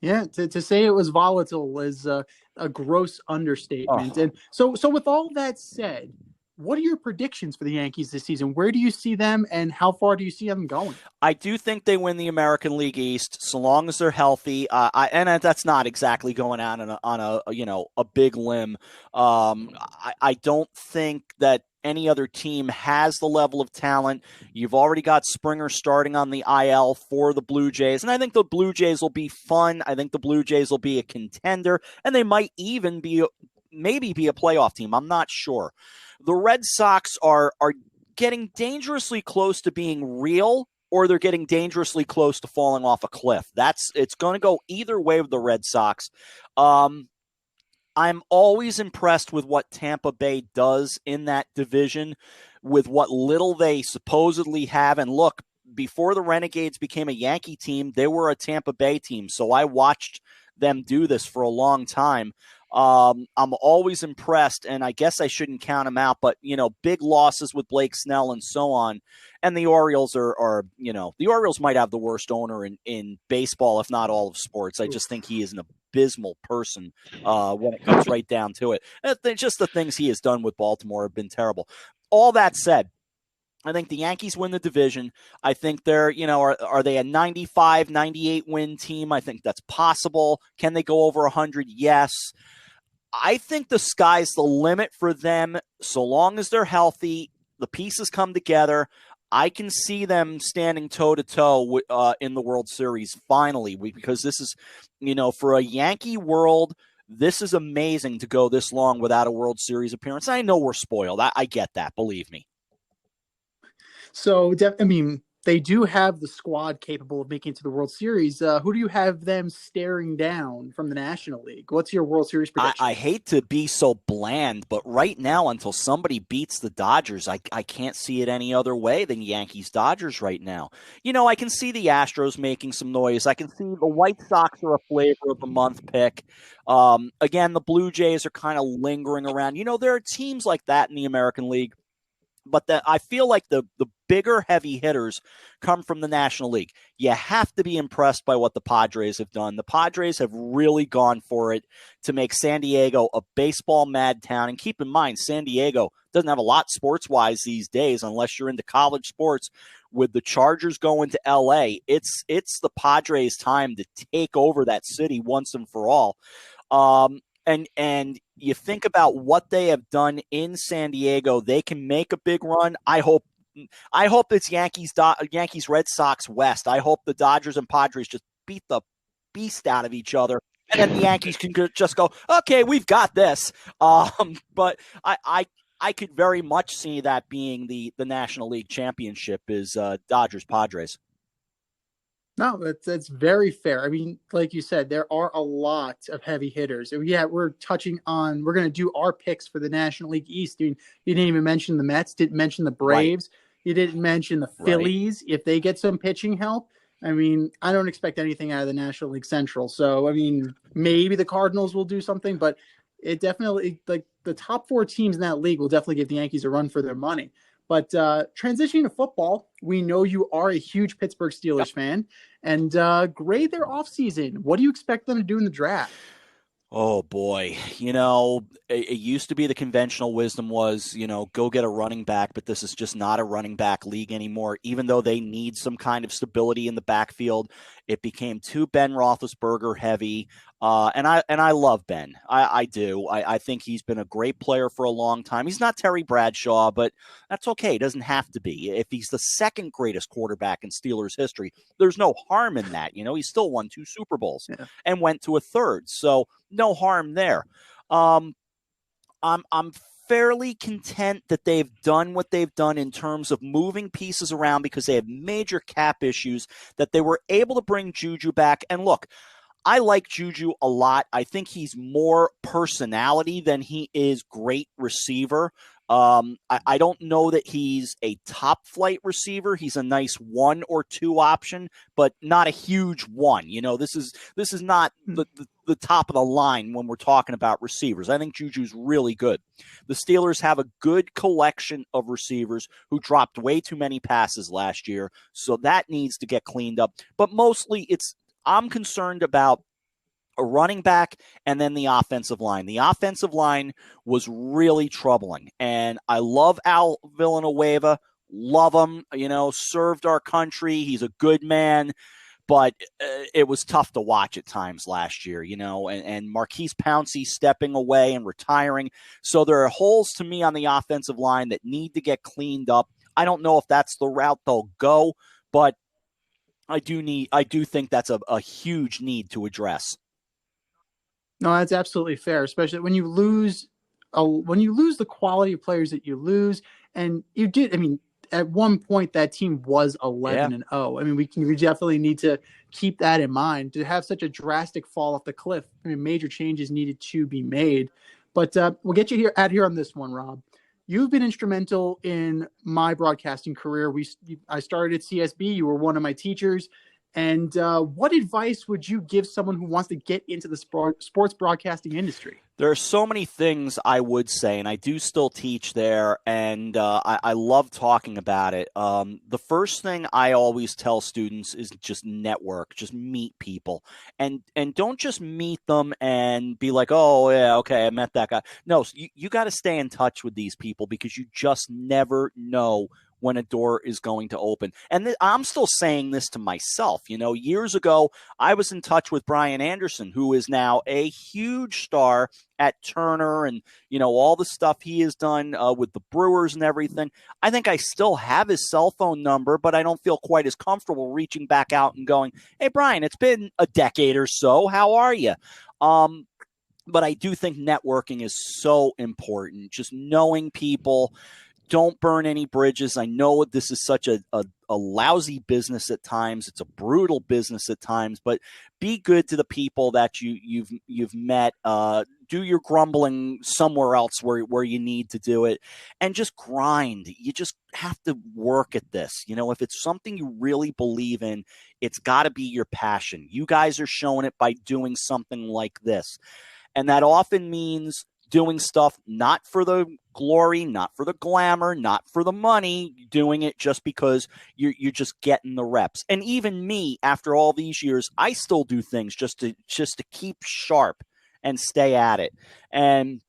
Yeah, to say it was volatile is a gross understatement. Oh. And so with all that said, what are your predictions for the Yankees this season? Where do you see them, and how far do you see them going? I do think they win the American League East, so long as they're healthy. And that's not exactly going out on a big limb. I don't think that any other team has the level of talent. You've already got Springer starting on the IL for the Blue Jays, and I think the Blue Jays will be fun. I think the Blue Jays will be a contender, and they might even maybe be a playoff team. I'm not sure. The Red Sox are getting dangerously close to being real, or they're getting dangerously close to falling off a cliff. It's going to go either way with the Red Sox. I'm always impressed with what Tampa Bay does in that division, with what little they supposedly have. And look, before the Renegades became a Yankee team, they were a Tampa Bay team. So I watched them do this for a long time. I'm always impressed, and I guess I shouldn't count them out, but, big losses with Blake Snell and so on. And the Orioles are the Orioles might have the worst owner in baseball, if not all of sports. I just think he is an abysmal person when it comes right down to it. Just the things he has done with Baltimore have been terrible. All that said, I think the Yankees win the division. I think they're, are they a 95, 98 win team? I think that's possible. Can they go over 100? Yes. I think the sky's the limit for them, so long as they're healthy, the pieces come together. I can see them standing toe-to-toe in the World Series finally, because this is, for a Yankee world, this is amazing to go this long without a World Series appearance. I know we're spoiled. I get that, believe me. So, they do have the squad capable of making it to the World Series. Who do you have them staring down from the National League? What's your World Series prediction? I hate to be so bland, but right now, until somebody beats the Dodgers, I can't see it any other way than Yankees-Dodgers right now. I can see the Astros making some noise. I can see the White Sox are a flavor of the month pick. Again, the Blue Jays are kind of lingering around. There are teams like that in the American League. But I feel like the bigger heavy hitters come from the National League. You have to be impressed by what the Padres have done. The Padres have really gone for it to make San Diego a baseball mad town. And keep in mind, San Diego doesn't have a lot sports-wise these days unless you're into college sports. With the Chargers going to L.A., it's the Padres' time to take over that city once and for all. And you think about what they have done in San Diego, they can make a big run. I hope it's Yankees, Red Sox West. I hope the Dodgers and Padres just beat the beast out of each other, and then the Yankees can just go, okay, we've got this. But I could very much see that being the National League Championship is Dodgers Padres. No, that's very fair. I mean, like you said, there are a lot of heavy hitters. Yeah, we're going to do our picks for the National League East. I mean, you didn't even mention the Mets, didn't mention the Braves. Right. You didn't mention the Phillies. Right. If they get some pitching help, I mean, I don't expect anything out of the National League Central. So, I mean, maybe the Cardinals will do something, but it definitely, like, the top 4 teams in that league will definitely give the Yankees a run for their money. But transitioning to football, we know you are a huge Pittsburgh Steelers fan, and grade their offseason. What do you expect them to do in the draft? Oh, boy. It used to be the conventional wisdom was, go get a running back, but this is just not a running back league anymore. Even though they need some kind of stability in the backfield, it became too Ben Roethlisberger heavy. And I love Ben. I do. I think he's been a great player for a long time. He's not Terry Bradshaw, but that's okay. He doesn't have to be. If he's the second greatest quarterback in Steelers history, there's no harm in that. He still won 2 Super Bowls and went to a third. So no harm there. I'm fairly content that they've done what they've done in terms of moving pieces around because they have major cap issues, that they were able to bring Juju back. And look, I like Juju a lot. I think he's more personality than he is great receiver. I don't know that he's a top flight receiver. He's a nice 1 or 2 option, but not a huge one. This is not the top of the line when we're talking about receivers. I think Juju's really good. The Steelers have a good collection of receivers who dropped way too many passes last year, so that needs to get cleaned up. But mostly I'm concerned about a running back and then the offensive line. The offensive line was really troubling, and I love Al Villanueva. Love him, served our country. He's a good man, but it was tough to watch at times last year, and Marquise Pouncey stepping away and retiring. So there are holes to me on the offensive line that need to get cleaned up. I don't know if that's the route they'll go, but I do think that's a huge need to address. No, that's absolutely fair, especially when you lose the quality of players that you lose. And you did, I mean, at one point that team was 11-0. I mean, we definitely need to keep that in mind. To have such a drastic fall off the cliff, I mean, major changes needed to be made. But we'll get you here on this one, Rob. You've been instrumental in my broadcasting career. I started at CSB. You were one of my teachers. And what advice would you give someone who wants to get into the sports broadcasting industry? There are so many things I would say, and I do still teach there, and I love talking about it. The first thing I always tell students is just network, just meet people, and don't just meet them and be like, oh, yeah, okay, I met that guy. No, you got to stay in touch with these people because you just never know when a door is going to open. And I'm still saying this to myself. Years ago, I was in touch with Brian Anderson, who is now a huge star at Turner and, all the stuff he has done with the Brewers and everything. I think I still have his cell phone number, but I don't feel quite as comfortable reaching back out and going, hey, Brian, it's been a decade or so. How are you? But I do think networking is so important. Just knowing people. Don't burn any bridges. I know this is such a lousy business at times. It's a brutal business at times, but be good to the people that you've met. Do your grumbling somewhere else where you need to do it, and just grind. You just have to work at this. If it's something you really believe in, it's got to be your passion. You guys are showing it by doing something like this, and that often means doing stuff not for the glory, not for the glamour, not for the money, doing it just because you're just getting the reps. And even me, after all these years, I still do things just to keep sharp and stay at it. And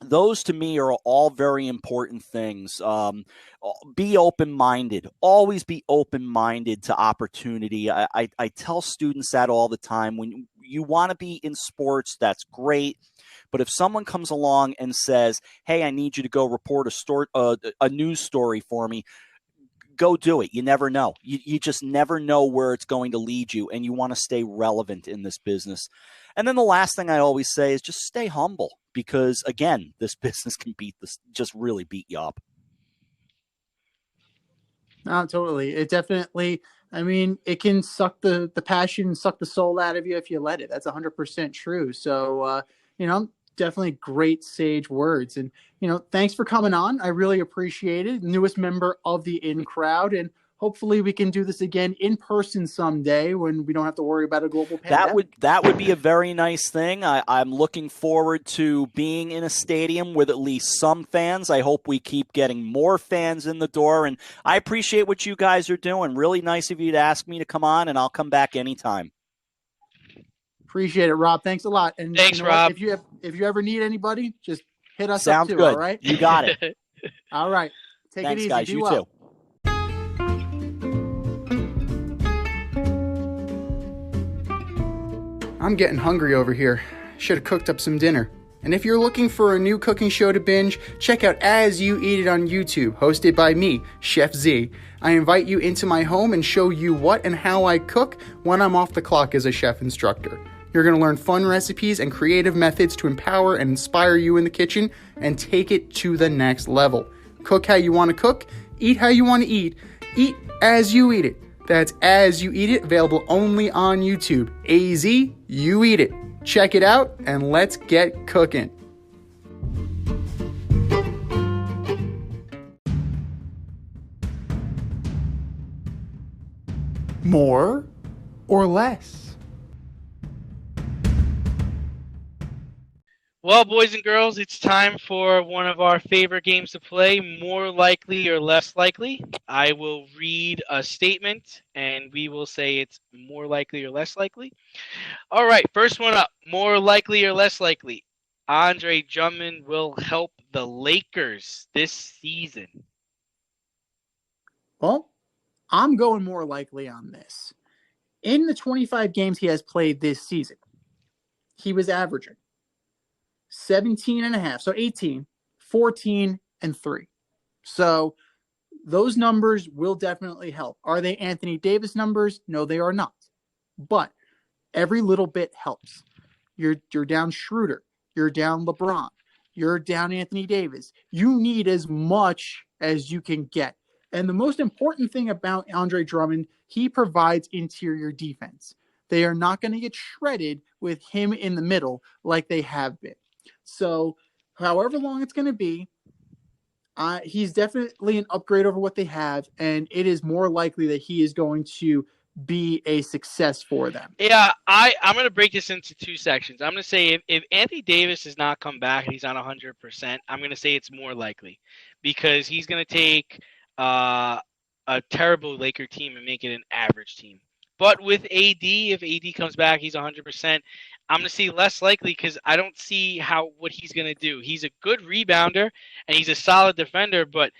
those to me are all very important things. Be open-minded. Always be open-minded to opportunity. I tell students that all the time. When you want to be in sports, that's great. But if someone comes along and says, hey, I need you to go report a news story for me, go do it. You never know. You just never know where it's going to lead you, and you want to stay relevant in this business. And then the last thing I always say is just stay humble, because, again, this business can just really beat you up. No, totally. It definitely, it can suck the passion, suck the soul out of you if you let it. That's 100% true. So, definitely great sage words. And, thanks for coming on. I really appreciate it. Newest member of the In Crowd. And hopefully we can do this again in person someday when we don't have to worry about a global pandemic. That would be a very nice thing. I'm looking forward to being in a stadium with at least some fans. I hope we keep getting more fans in the door. And I appreciate what you guys are doing. Really nice of you to ask me to come on, and I'll come back anytime. Appreciate it, Rob. Thanks a lot. And thanks, Rob. If you ever need anybody, just hit us Sounds up too. good. All right. You got it. All right. Take Thanks, it easy. guys. Be You well. too. I'm getting hungry over here. Should have cooked up some dinner. And if you're looking for a new cooking show to binge, check out As You Eat It on YouTube, hosted by me, Chef Z. I invite you into my home and show you what and how I cook when I'm off the clock as a chef instructor. You're going to learn fun recipes and creative methods to empower and inspire you in the kitchen and take it to the next level. Cook how you want to cook, eat how you want to eat as you eat it. That's As You Eat It, available only on YouTube. AZ, you eat it. Check it out, and let's get cooking. More or less? Well, boys and girls, it's time for one of our favorite games to play, More Likely or Less Likely. I will read a statement, and we will say it's more likely or less likely. All right, first one up, more likely or less likely. Andre Drummond will help the Lakers this season. Well, I'm going more likely on this. In the 25 games he has played this season, he was averaging 17 and a half, so 18, 14, and 3. So those numbers will definitely help. Are they Anthony Davis numbers? No, they are not. But every little bit helps. You're down Schroeder. You're down LeBron. You're down Anthony Davis. You need as much as you can get. And the most important thing about Andre Drummond, he provides interior defense. They are not going to get shredded with him in the middle like they have been. So however long it's going to be, he's definitely an upgrade over what they have, and it is more likely that he is going to be a success for them. Yeah, I'm going to break this into two sections. I'm going to say if Anthony Davis does not come back and he's not 100%, I'm going to say it's more likely because he's going to take a terrible Laker team and make it an average team. But with AD, if AD comes back, he's 100%. I'm going to see less likely because I don't see what he's going to do. He's a good rebounder and he's a solid defender, but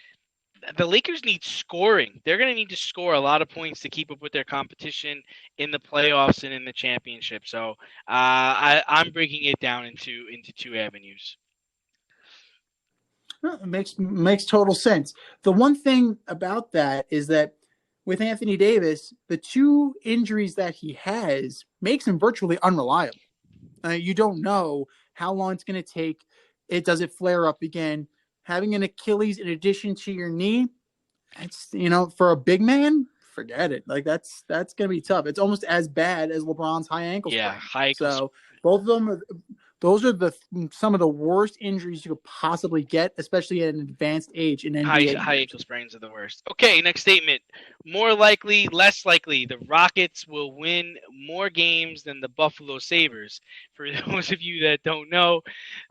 the Lakers need scoring. They're going to need to score a lot of points to keep up with their competition in the playoffs and in the championship. So I'm breaking it down into two avenues. It makes total sense. The one thing about that is that with Anthony Davis, the 2 injuries that he has makes him virtually unreliable. You don't know how long it's going to take. Does it flare up again? Having an Achilles in addition to your knee, it's, for a big man, forget it. Like that's going to be tough. It's almost as bad as LeBron's high ankle sprain. Yeah, high ankle. So both of them those are some of the worst injuries you could possibly get, especially at an advanced age in NBA. High ankle sprains are the worst. Okay, next statement. More likely, less likely, the Rockets will win more games than the Buffalo Sabres. For those of you that don't know,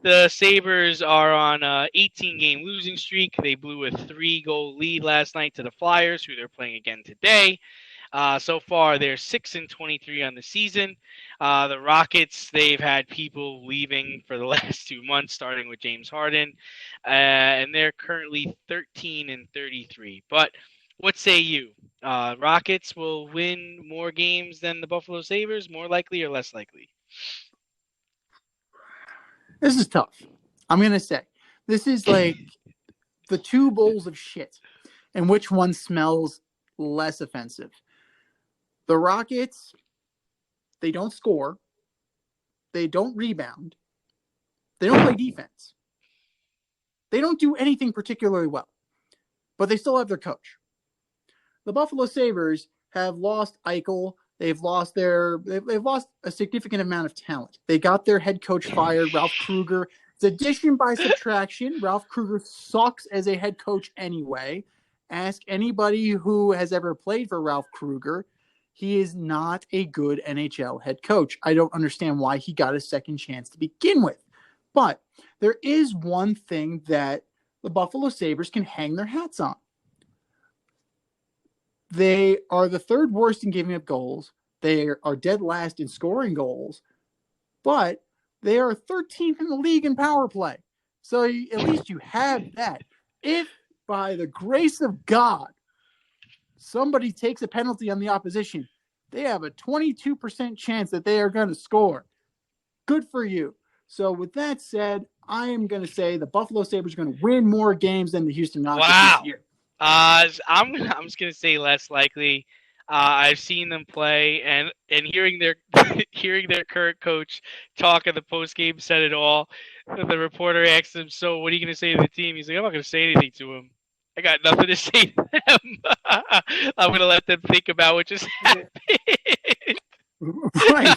the Sabres are on an 18-game losing streak. They blew a 3-goal lead last night to the Flyers, who they're playing again today. So far, they're 6-23 on the season. The Rockets, they've had people leaving for the last 2 months, starting with James Harden, and they're currently 13-33. But what say you? Rockets will win more games than the Buffalo Sabres, more likely or less likely? This is tough. I'm going to say this is like the 2 bowls of shit, and which one smells less offensive. The Rockets, they don't score. They don't rebound. They don't play defense. They don't do anything particularly well, but they still have their coach. The Buffalo Sabres have lost Eichel. They've lost a significant amount of talent. They got their head coach fired, Ralph Kruger. It's addition by subtraction. Ralph Kruger sucks as a head coach anyway. Ask anybody who has ever played for Ralph Kruger. He is not a good NHL head coach. I don't understand why he got a second chance to begin with. But there is one thing that the Buffalo Sabres can hang their hats on. They are the 3rd worst in giving up goals. They are dead last in scoring goals. But they are 13th in the league in power play. So at least you have that. If, by the grace of God, somebody takes a penalty on the opposition, they have a 22% chance that they are going to score. Good for you. So with that said, I am going to say the Buffalo Sabres are going to win more games than the Houston Rockets this year. I'm just going to say less likely. I've seen them play, and hearing their current coach talk at the postgame said it all. The reporter asked him, "So what are you going to say to the team?" He's like, "I'm not going to say anything to him. I got nothing to say to them. I'm going to let them think about what just happened." Right.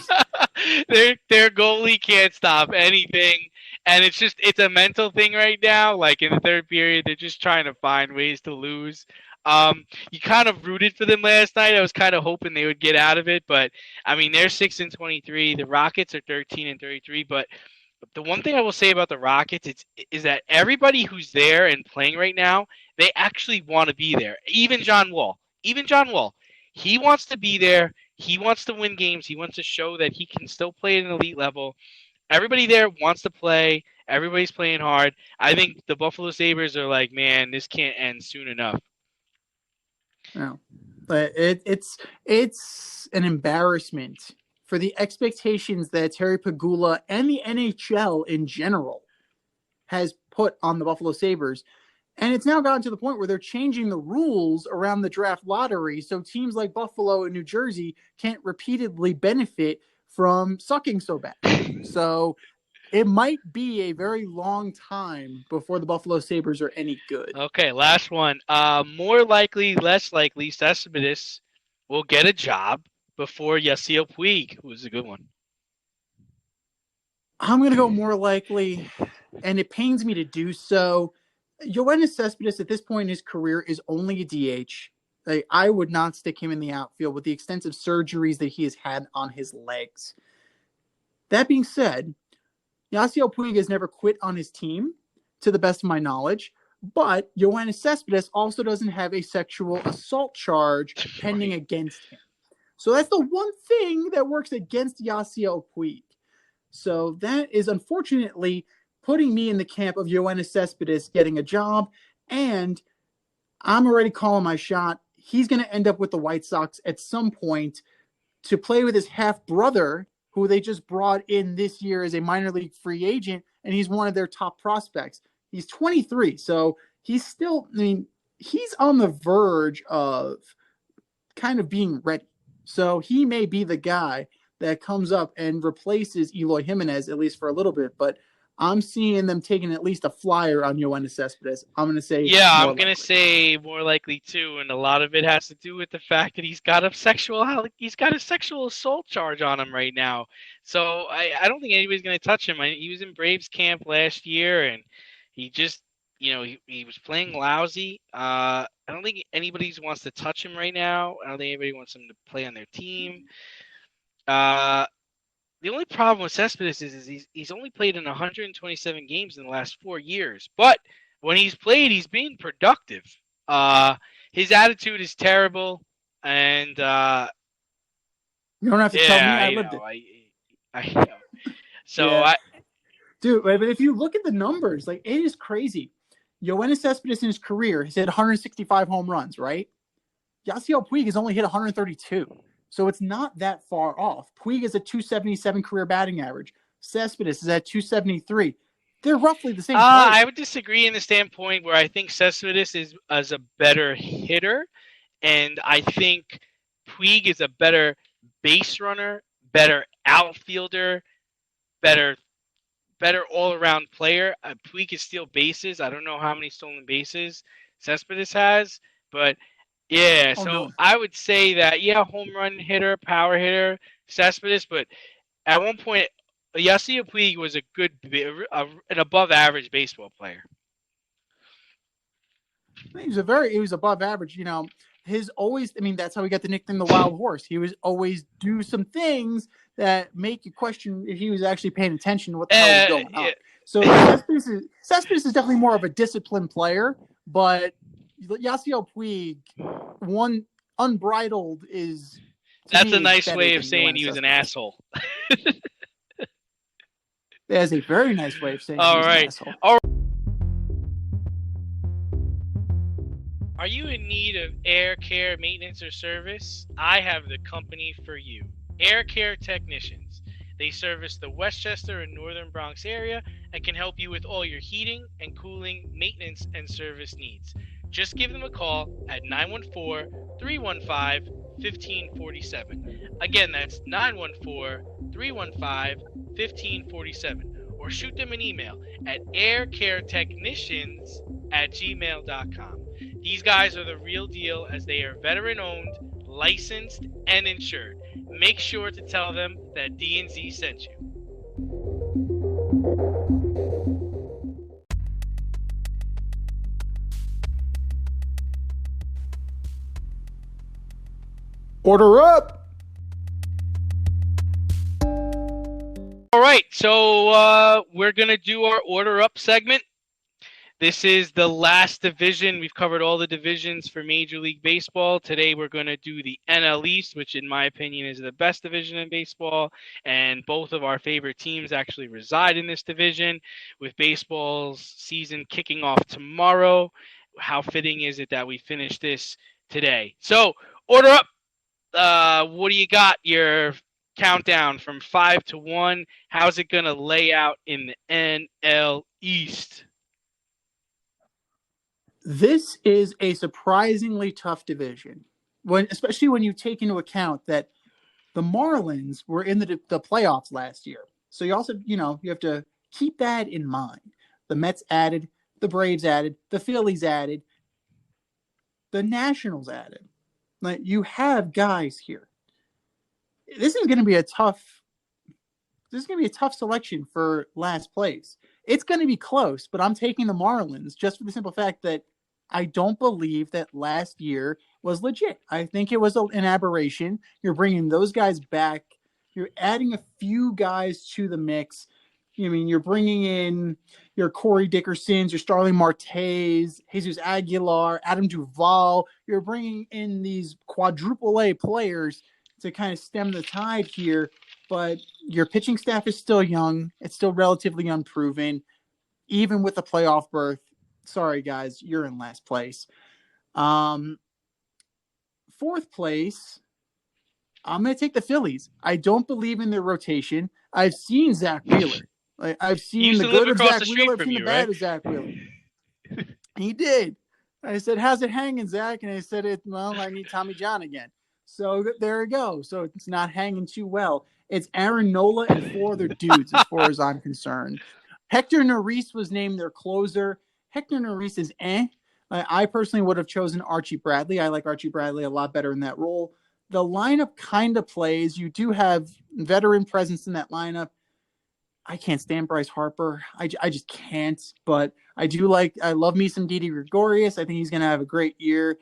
Their goalie can't stop anything. And it's a mental thing right now. Like in the 3rd period, they're just trying to find ways to lose. You kind of rooted for them last night. I was kind of hoping they would get out of it. But, I mean, they're 6-23. The Rockets are 13-33. But the one thing I will say about the Rockets is that everybody who's there and playing right now, they actually want to be there. Even John Wall. He wants to be there. He wants to win games. He wants to show that he can still play at an elite level. Everybody there wants to play. Everybody's playing hard. I think the Buffalo Sabres are like, man, this can't end soon enough. No, but it's an embarrassment for the expectations that Terry Pegula and the NHL in general has put on the Buffalo Sabres. And it's now gotten to the point where they're changing the rules around the draft lottery so teams like Buffalo and New Jersey can't repeatedly benefit from sucking so bad. So it might be a very long time before the Buffalo Sabres are any good. Okay, last one. More likely, less likely, Cespedes will get a job before Yasiel Puig, who is a good one. I'm going to go more likely, and it pains me to do so. Yoenis Cespedes at this point in his career is only a DH. I would not stick him in the outfield with the extensive surgeries that he has had on his legs. That being said, Yasiel Puig has never quit on his team, to the best of my knowledge, but Yoenis Cespedes also doesn't have a sexual assault charge pending against him. So that's the one thing that works against Yasiel Puig. So that is unfortunately putting me in the camp of Yoenis Cespedes getting a job, and I'm already calling my shot. He's going to end up with the White Sox at some point to play with his half-brother, who they just brought in this year as a minor league free agent, and he's one of their top prospects. He's 23, so he's still, he's on the verge of kind of being ready. So he may be the guy that comes up and replaces Eloy Jimenez, at least for a little bit, but I'm seeing them taking at least a flyer on Yoenis Cespedes. I'm going to say I'm going to say more likely too, and a lot of it has to do with the fact that he's got a sexual assault charge on him right now. So I don't think anybody's going to touch him. He was in Braves camp last year, and he just, he was playing lousy. I don't think anybody wants to touch him right now. I don't think anybody wants him to play on their team. The only problem with Cespedes is he's only played in 127 games in the last 4 years. But when he's played, he's been productive. His attitude is terrible, and you don't have to tell me. I lived it. I know. So yeah. Dude, but if you look at the numbers, it is crazy. Yoenis Cespedes in his career has hit 165 home runs, right? Yasiel Puig has only hit 132. So it's not that far off. Puig is a 277 career batting average. Cespedes is at 273. They're roughly the same. I would disagree in the standpoint where I think Cespedes is a better hitter, and I think Puig is a better base runner, better outfielder, better all-around player. Puig can steal bases. I don't know how many stolen bases Cespedes has, but yeah, so I would say that, home run hitter, power hitter, Cespedes, but at one point, Yasiel Puig was an above-average baseball player. He was above average. That's how he got the nickname the Wild Horse. He was always do some things that make you question if he was actually paying attention to what the hell was going on. So Cespedes is definitely more of a disciplined player, but Yasiel Puig, one unbridled is. That's a nice way of saying he was an asshole. That is a very nice way of saying he was an asshole. All right. Are you in need of air care, maintenance, or service? I have the company for you. Air Care Technicians. They service the Westchester and Northern Bronx area and can help you with all your heating and cooling, maintenance, and service needs. Just give them a call at 914-315-1547. Again, that's 914-315-1547. Or shoot them an email at aircaretechnicians@gmail.com. These guys are the real deal as they are veteran-owned, licensed, and insured. Make sure to tell them that D&Z sent you. Order up! All right, so we're going to do our Order Up segment. This is the last division. We've covered all the divisions for Major League Baseball. Today we're going to do the NL East, which in my opinion is the best division in baseball. And both of our favorite teams actually reside in this division. With baseball's season kicking off tomorrow, how fitting is it that we finish this today? So, Order Up. What do you got? Your countdown from 5 to 1. How's it going to lay out in the NL East? This is a surprisingly tough division, especially when you take into account that the Marlins were in the playoffs last year. So you also, you have to keep that in mind. The Mets added, the Braves added, the Phillies added, the Nationals added. You have guys here. This is going to be a tough selection for last place. It's going to be close, but I'm taking the Marlins just for the simple fact that I don't believe that last year was legit. I think it was an aberration. You're bringing those guys back. You're adding a few guys to the mix. You're bringing in your Corey Dickersons, your Starling Martes, Jesus Aguilar, Adam Duvall. You're bringing in these quadruple A players to kind of stem the tide here. But your pitching staff is still young. It's still relatively unproven. Even with the playoff berth, sorry, guys, you're in last place. Fourth place, I'm going to take the Phillies. I don't believe in their rotation. I've seen Zach Wheeler. I've He seen used the to live good of across Zach the street Wheeler. I've from seen the you, bad right? of Zach Wheeler. He did. I said, "How's it hanging, Zach?" And I said, "Well, I need Tommy John again." So there we go. So it's not hanging too well. It's Aaron Nola and 4 other dudes, as far as I'm concerned. Hector Neris was named their closer. Hector Neris is eh. I personally would have chosen Archie Bradley. I like Archie Bradley a lot better in that role. The lineup kind of plays. You do have veteran presence in that lineup. I can't stand Bryce Harper. I just can't. But I love me some Didi Gregorius. I think he's going to have a great year.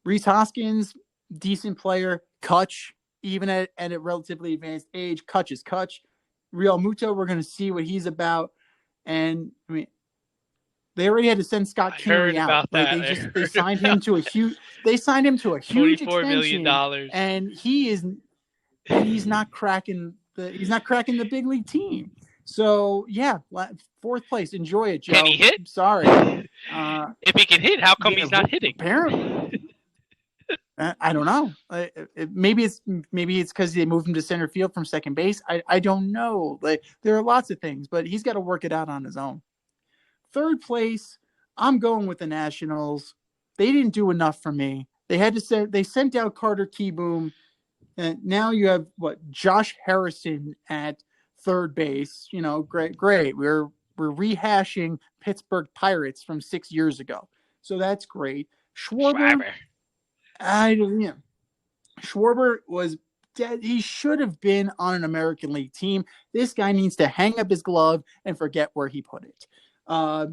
Reese Hoskins, decent player. Kutch, even at a relatively advanced age. Kutch is Kutch. Real Muto, we're going to see what he's about. And I mean, they already had to send Scott Kingery out. About that. They signed him to a huge $24 extension, million. and he's not cracking the big league team. So yeah, fourth place. Enjoy it, Joe. Can he hit? I'm sorry. If he can hit, how come he's not hitting? Apparently. I don't know. Maybe it's because they moved him to center field from second base. I don't know. There are lots of things, but he's got to work it out on his own. Third place, I'm going with the Nationals. They didn't do enough for me. They sent out Carter Kieboom, and now you have Josh Harrison at third base. Great. We're rehashing Pittsburgh Pirates from 6 years ago, so that's great. Schwarber. Schwarber was dead. He should have been on an American League team. This guy needs to hang up his glove and forget where he put it.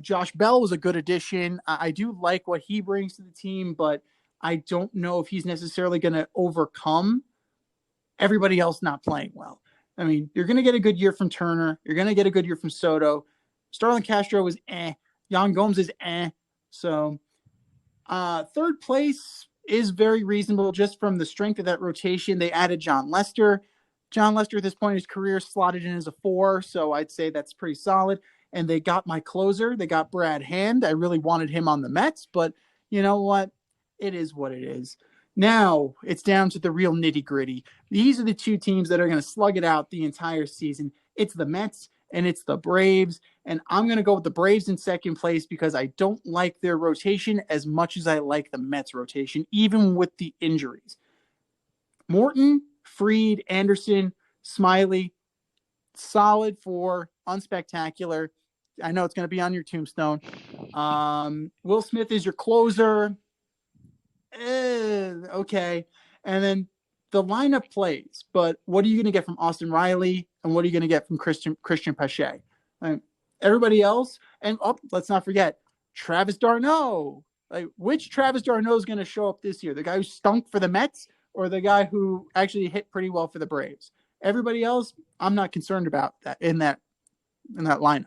Josh Bell was a good addition. I do like what he brings to the team, but I don't know if he's necessarily going to overcome everybody else not playing well. I mean, you're going to get a good year from Turner. You're going to get a good year from Soto. Starlin Castro is eh. Yan Gomes is eh. So third place is very reasonable just from the strength of that rotation. They added John Lester. John Lester at this point in his career slotted in as a 4, so I'd say that's pretty solid. And they got my closer. They got Brad Hand. I really wanted him on the Mets, but you know what? It is what it is. Now it's down to the real nitty-gritty. These are the two teams that are going to slug it out the entire season. It's the Mets and it's the Braves. And I'm going to go with the Braves in second place because I don't like their rotation as much as I like the Mets rotation, even with the injuries. Morton, Fried, Anderson, Smiley, solid 4, unspectacular. I know it's going to be on your tombstone. Will Smith is your closer. Okay. And then the lineup plays, but what are you going to get from Austin Riley and what are you going to get from Christian Pache? Everybody else, and let's not forget Travis d'Arnaud. Which Travis d'Arnaud is going to show up this year? The guy who stunk for the Mets or the guy who actually hit pretty well for the Braves? Everybody else, I'm not concerned about that in that lineup.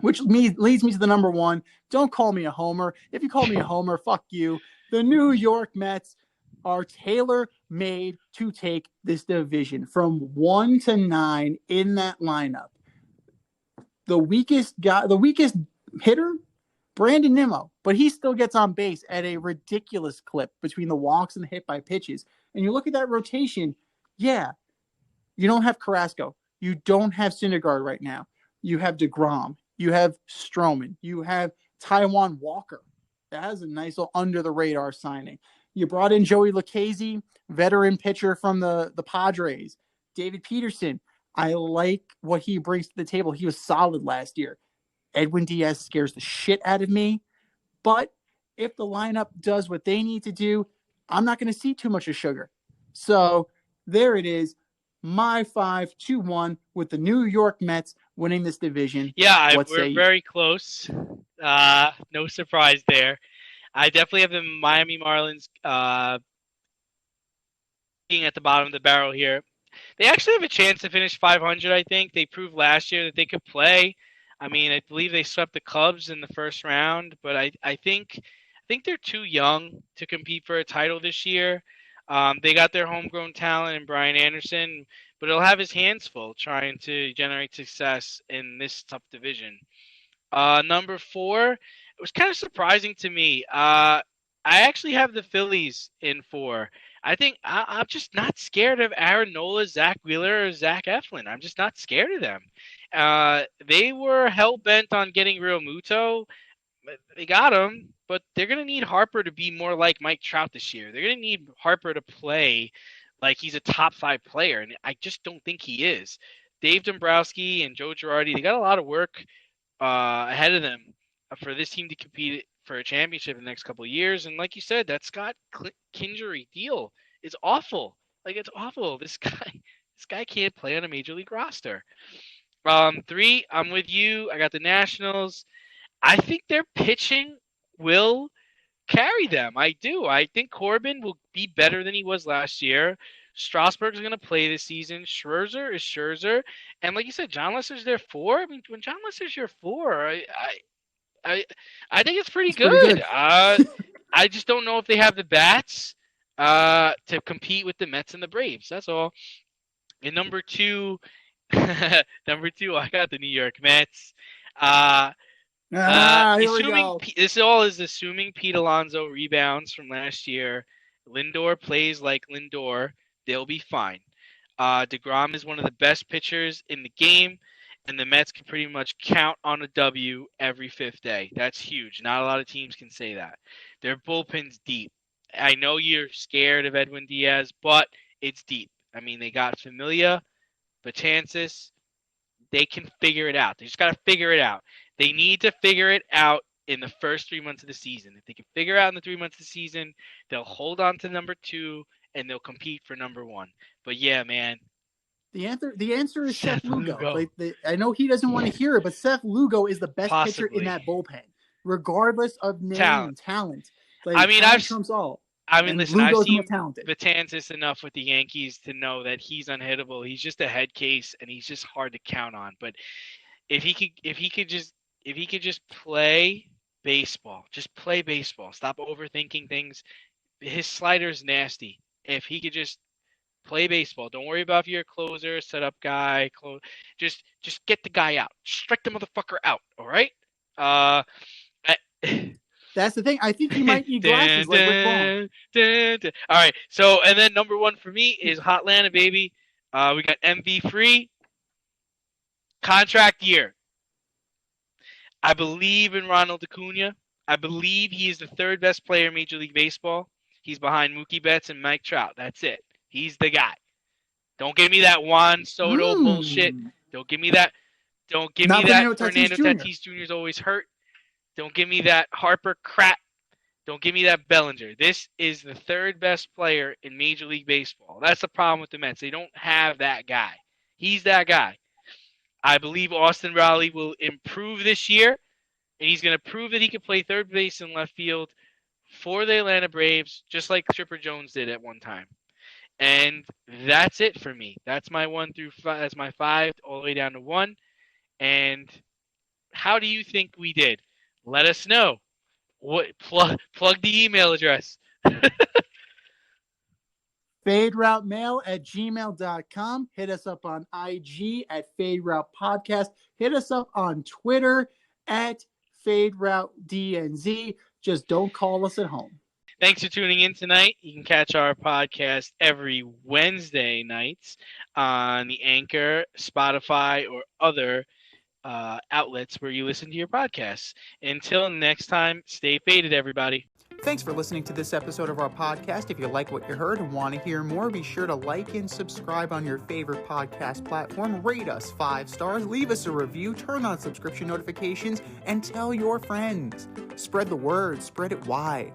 Which leads me to the number one. Don't call me a homer. If you call me a homer, fuck you. The New York Mets are tailor-made to take this division from 1 to 9 in that lineup. The weakest hitter, Brandon Nimmo, but he still gets on base at a ridiculous clip between the walks and the hit by pitches. And you look at that rotation, yeah, you don't have Carrasco. You don't have Syndergaard right now. You have DeGrom. You have Stroman. You have Taijuan Walker. That has a nice little under-the-radar signing. You brought in Joey Lucchesi, veteran pitcher from the Padres. David Peterson. I like what he brings to the table. He was solid last year. Edwin Diaz scares the shit out of me. But if the lineup does what they need to do, I'm not going to see too much of sugar. So there it is. My 5-2-1 with the New York Mets winning this division. Yeah, we're very close. No surprise there. I definitely have the Miami Marlins being at the bottom of the barrel here. They actually have a chance to finish 500, I think. They proved last year that they could play. I mean, I believe they swept the Cubs in the first round, but I think they're too young to compete for a title this year. They got their homegrown talent in Brian Anderson, but he'll have his hands full trying to generate success in this tough division. Number 4, was kind of surprising to me. I actually have the Phillies in 4. I think I'm just not scared of Aaron Nola, Zach Wheeler, or Zach Eflin. I'm just not scared of them. They were hell-bent on getting Real Muto. They got him, but they're going to need Harper to be more like Mike Trout this year. They're going to need Harper to play like he's a top 5 player, and I just don't think he is. Dave Dombrowski and Joe Girardi, they got a lot of work ahead of them for this team to compete for a championship in the next couple of years. And like you said, that Scott Kingery deal is awful. Like, it's awful. This guy can't play on a major league roster. 3, I'm with you. I got the Nationals. I think their pitching will carry them. I do. I think Corbin will be better than he was last year. Strasburg's going to play this season. Scherzer is Scherzer. And like you said, John Lester's their 4. I mean, when John Lester's your 4, I think it's pretty good. I just don't know if they have the bats to compete with the Mets and the Braves. That's all. And number 2, I got the New York Mets. Here we go. This all is assuming Pete Alonso rebounds from last year. Lindor plays like Lindor. They'll be fine. DeGrom is one of the best pitchers in the game, and the Mets can pretty much count on a W every 5th day. That's huge. Not a lot of teams can say that. Their bullpen's deep. I know you're scared of Edwin Diaz, but it's deep. I mean, they got Familia, Betances. They can figure it out. They just got to figure it out. They need to figure it out in the first 3 months of the season. If they can figure out in the 3 months of the season, they'll hold on to number 2 and they'll compete for number 1. But yeah, man. The answer is Seth Lugo. I know he doesn't want to hear it, but Seth Lugo is the best pitcher in that bullpen, regardless of name, talent. Talent trumps all. I mean, listen, I've seen talented. Betances enough with the Yankees to know that he's unhittable. He's just a head case, and he's just hard to count on. But if he could just play baseball, stop overthinking things. His slider's nasty. If he could just play baseball, don't worry about if you're a closer, setup guy, just get the guy out. Strike the motherfucker out, all right? That's the thing. I think he might need glasses like Rick Vaughn. All right. So, and then number 1 for me is Hotlanta, baby. We got MV free. Contract year. I believe in Ronald Acuna. I believe he is the 3rd best player in Major League Baseball. He's behind Mookie Betts and Mike Trout. That's it. He's the guy. Don't give me that Juan Soto bullshit. Don't give me that. Don't give me that. Fernando Tatis Jr. is always hurt. Don't give me that Harper crap. Don't give me that Bellinger. This is the 3rd best player in Major League Baseball. That's the problem with the Mets. They don't have that guy. He's that guy. I believe Austin Riley will improve this year, and he's going to prove that he can play 3rd base and left field for the Atlanta Braves, just like Chipper Jones did at one time. And that's it for me. That's my 1 through 5. That's my 5 all the way down to 1. And how do you think we did? Let us know. Plug the email address. FadeRouteMail@gmail.com. Hit us up on IG at FadeRoutePodcast. Hit us up on Twitter at FadeRouteDNZ. Just don't call us at home. Thanks for tuning in tonight. You can catch our podcast every Wednesday nights on the Anchor, Spotify, or other outlets where you listen to your podcasts. Until next time, stay faded, everybody. Thanks for listening to this episode of our podcast. If you like what you heard and want to hear more, be sure to like and subscribe on your favorite podcast platform. Rate us 5 stars, leave us a review, turn on subscription notifications, and tell your friends. Spread the word, spread it wide.